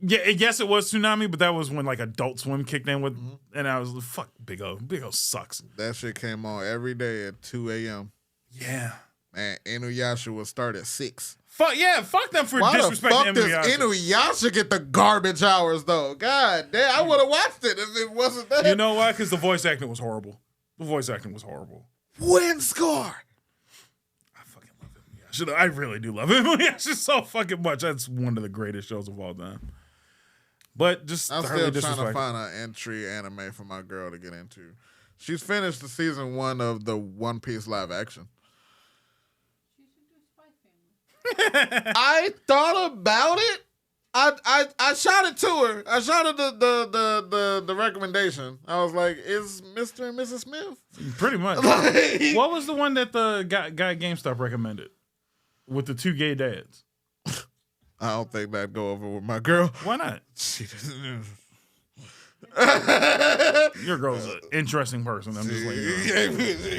yes, it was Toonami, but that was when like Adult Swim kicked in with, and I was like, fuck Big O. Big O sucks. That shit came on every day at 2 a.m. Yeah. Man, Inuyasha would start at 6. Fuck them for disrespecting Why the fuck Inuyasha. does Inuyasha get the garbage hours, though? God damn, I would have watched it if it wasn't that. You know why? Because the voice acting was horrible. Win score. I fucking love Inuyasha. I really do love Inuyasha so fucking much. That's one of the greatest shows of all time. But just I'm thoroughly still trying to disrespectful. find an entry anime for my girl to get into. She's finished the season 1 of the One Piece live action. I thought about it. I shot it to her. I shot her the recommendation. I was like, "Is Mr. and Mrs. Smith?" Pretty much. What was the one that the guy at GameStop recommended with the 2 gay dads? I don't think that'd go over with my girl. Why not? She doesn't. Your girl's an interesting person. I'm just like,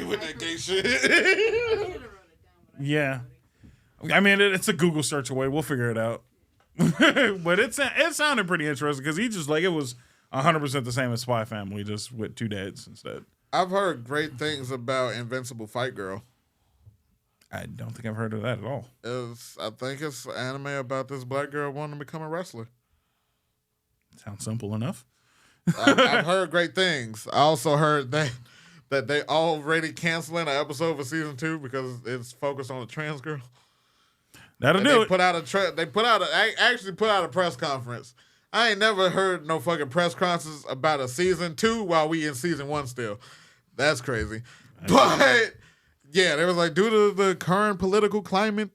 with that gay shit. yeah. I mean, it's a Google search away. We'll figure it out. But it sounded pretty interesting because he just like it was 100% the same as Spy Family, just with 2 dads instead. I've heard great things about Invincible Fight Girl. I don't think I've heard of that at all. I think it's an anime about this black girl wanting to become a wrestler. Sounds simple enough. I've heard great things. I also heard that they already canceling an episode for season 2 because it's focused on a trans girl. That'll do it. They actually put out a press conference. I ain't never heard no fucking press conferences about a season 2 while we in season 1 still. That's crazy. But yeah, they was like, due to the current political climate.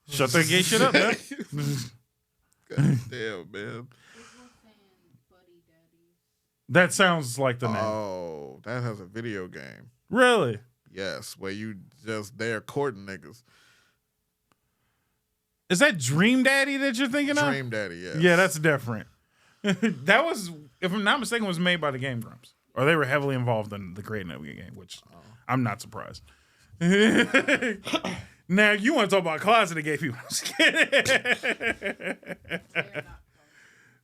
Shut that gay shit up, man. God damn, man. That sounds like the name. Oh, that has a video game. Really? Yes, where you just there courting niggas. Is that Dream Daddy that you're thinking of? Dream Daddy, yes. Yeah, that's different. That was, if I'm not mistaken, was made by the Game Grumps. Or they were heavily involved in the creating of the game, which I'm not surprised. Now, you want to talk about closeted gay people. I'm just kidding.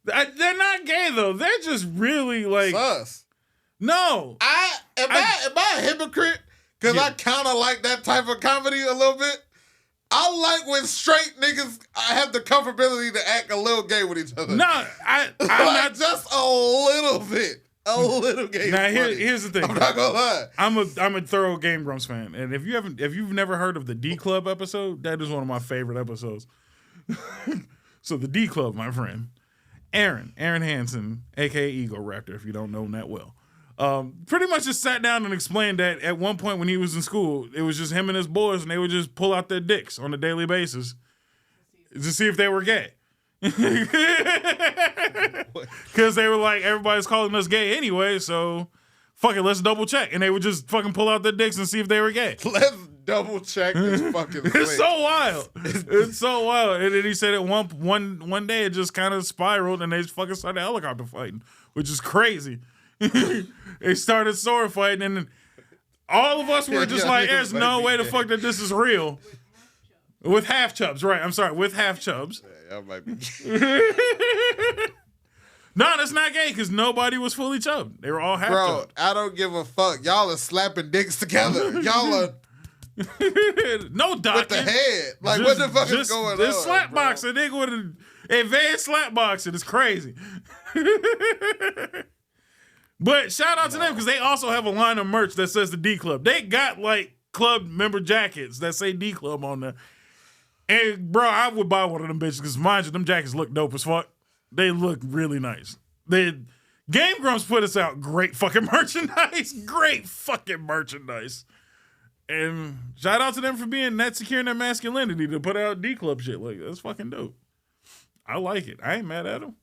They're not gay, though. They're just really like... Sus. No. Am I a hypocrite? Because I kind of like that type of comedy a little bit. I like when straight niggas have the comfortability to act a little gay with each other. No, I'm like not... just a little bit. A little gay. Now, here's the thing. I'm not gonna lie. I'm a thorough Game Grumps fan, and if you've never heard of the D Club episode, that is one of my favorite episodes. So the D Club, my friend, Aaron Hansen, aka Ego Raptor, if you don't know him that well, pretty much just sat down and explained that at one point when he was in school, it was just him and his boys, and they would just pull out their dicks on a daily basis to see if they were gay. Because they were like, everybody's calling us gay anyway, so fuck it, let's double check. And they would just fucking pull out their dicks and see if they were gay. Let's double check this fucking thing. It's so wild. It's so wild. And then he said at one day it just kind of spiraled and they just fucking started helicopter fighting, which is crazy. They started sword fighting and all of us were just like, there's no way the fuck that this is real. With half chubs, right? I'm sorry, with half chubs. Yeah, that might be. No, that's not gay because nobody was fully chubbed. They were all half chubbed. I don't give a fuck. Y'all are slapping dicks together. Y'all are no docking. with the head. Like, what the fuck is going on? This slap boxing, nigga, with an advanced slap boxing is crazy. But shout out to them because they also have a line of merch that says the D Club. They got like club member jackets that say D Club on there. And bro, I would buy one of them bitches because mind you, them jackets look dope as fuck. They look really nice. Game Grumps put us out great fucking merchandise. Great fucking merchandise. And shout out to them for being that secure in their masculinity to put out D Club shit. Like, that's fucking dope. I like it. I ain't mad at them.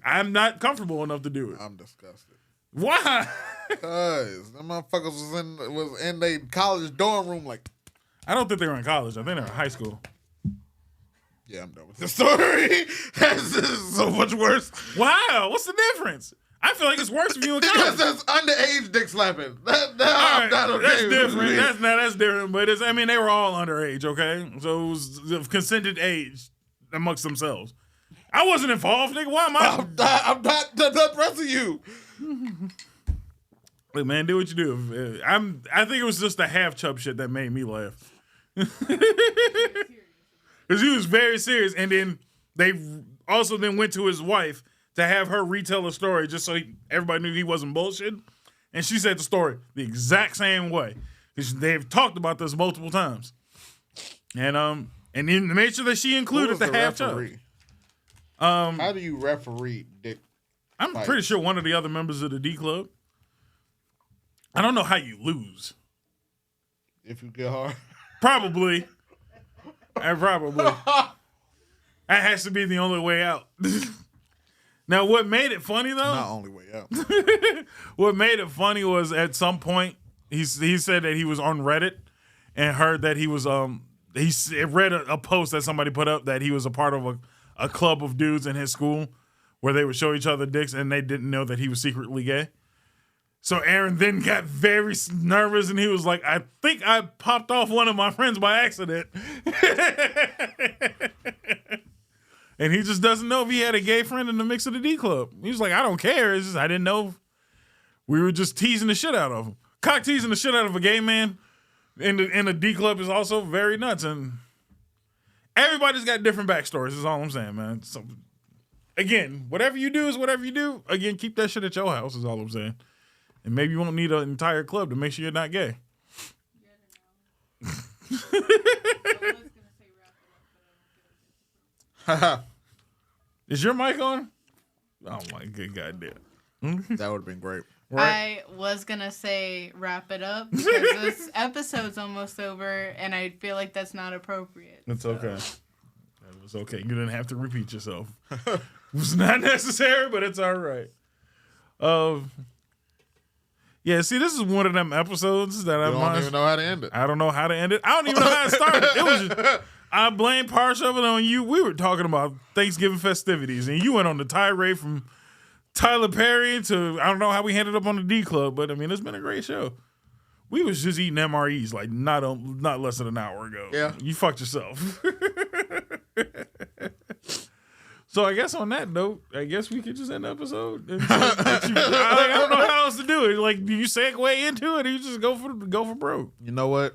I'm not comfortable enough to do it. I'm disgusted. Why? Because them motherfuckers was in their college dorm room like. I don't think they were in college. I think they were in high school. Yeah, I'm done with this story. This is so much worse. Wow, what's the difference? I feel like it's worse if you in college. That's underage dick slapping. I'm not okay. That's different. That's different. But I mean, they were all underage, okay? So it was of consented age amongst themselves. I wasn't involved, nigga. Why am I? I'm not pressing you. Look, man, do what you do. I think it was just the half chub shit that made me laugh. Because he was very serious, and then they also then went to his wife to have her retell a story just so everybody knew he wasn't bullshit. And she said the story the exact same way. Because they've talked about this multiple times. And then made sure that she included the half chub. How do you referee dick? I'm pretty sure one of the other members of the D Club. I don't know how you lose. If you get hard. Probably. That has to be the only way out. Now, what made it funny, though? Not only way out. What made it funny was at some point, he said that he was on Reddit and heard that he was, he read a post that somebody put up that he was a part of a club of dudes in his school where they would show each other dicks and they didn't know that he was secretly gay. So Aaron then got very nervous and he was like, I think I popped off one of my friends by accident. And he just doesn't know if he had a gay friend in the mix of the D Club. He was like, I don't care. It's just I didn't know. We were just teasing the shit out of him. Cock teasing the shit out of a gay man in the D Club is also very nuts. And everybody's got different backstories is all I'm saying, man. So, again, whatever you do is whatever you do. Again, keep that shit at your house is all I'm saying. And maybe you won't need an entire club to make sure you're not gay. Is your mic on? Oh my good goddamn. That would have been great. Right. I was gonna say wrap it up because this episode's almost over and I feel like that's not appropriate. It's okay. That was okay. You didn't have to repeat yourself. It was not necessary, but it's all right. Yeah, see, this is one of them episodes that I don't even know how to end it. I don't know how to end it. I don't even know how it started. It was just, I blame part of it on you. We were talking about Thanksgiving festivities, and you went on the tirade from Tyler Perry to, I don't know how we ended up on the D Club, but I mean, it's been a great show. We was just eating MREs like not less than an hour ago. Yeah. You fucked yourself. So I guess on that note, I guess we could just end the episode. I don't know how else to do it. Like, do you segue into it, or you just go for broke? You know what?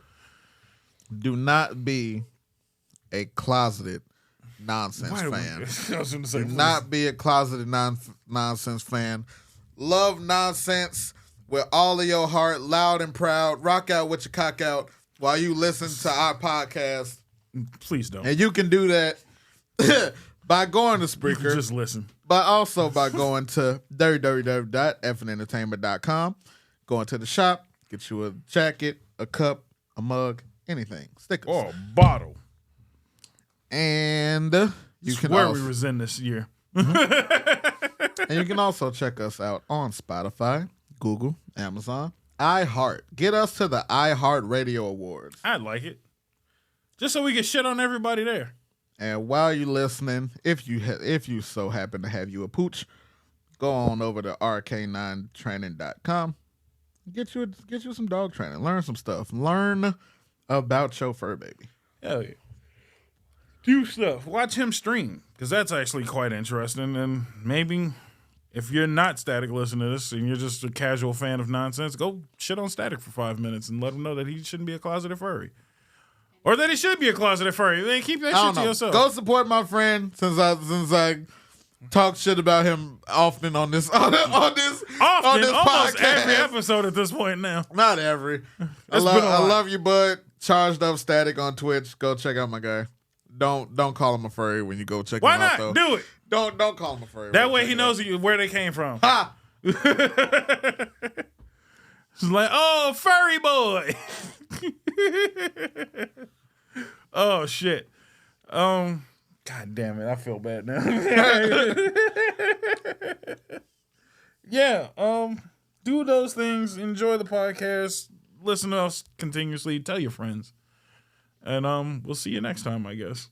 Do not be a closeted nonsense fan. I was going to say, Do not be a closeted nonsense fan. Love nonsense with all of your heart, loud and proud. Rock out with your cock out while you listen to our podcast. Please don't. And you can do that by going to Spreaker. Just listen. But also by going to www.fnentertainment.com. Going to the shop, get you a jacket, a cup, a mug, anything. Stickers. Or a bottle. And you can where also, we was in this year. and you can also check us out on Spotify, Google, Amazon, iHeart. Get us to the iHeart Radio Awards. I'd like it. Just so we can shit on everybody there. And while you're listening, if you so happen to have you a pooch, go on over to rk9training.com. Get you some dog training. Learn some stuff. Learn about your fur baby. Hell yeah. Do stuff. Watch him stream, because that's actually quite interesting. And maybe if you're not Static listening to this and you're just a casual fan of nonsense, go shit on Static for 5 minutes and let him know that he shouldn't be a closeted furry. Or that he should be a closeted furry. Then keep that shit to yourself. Go support my friend since I talk shit about him often on this almost podcast. Every podcast. episode at this point now. Not every. I love you, bud. Charged up Static on Twitch. Go check out my guy. Don't call him a furry when you go check Why him out. not? Though. Do it. Don't call him a furry. That way he knows where they came from. Ha! It's like, oh, furry boy. Oh shit. God damn it, I feel bad now. Yeah, do those things, enjoy the podcast, listen to us continuously, tell your friends. And we'll see you next time, I guess.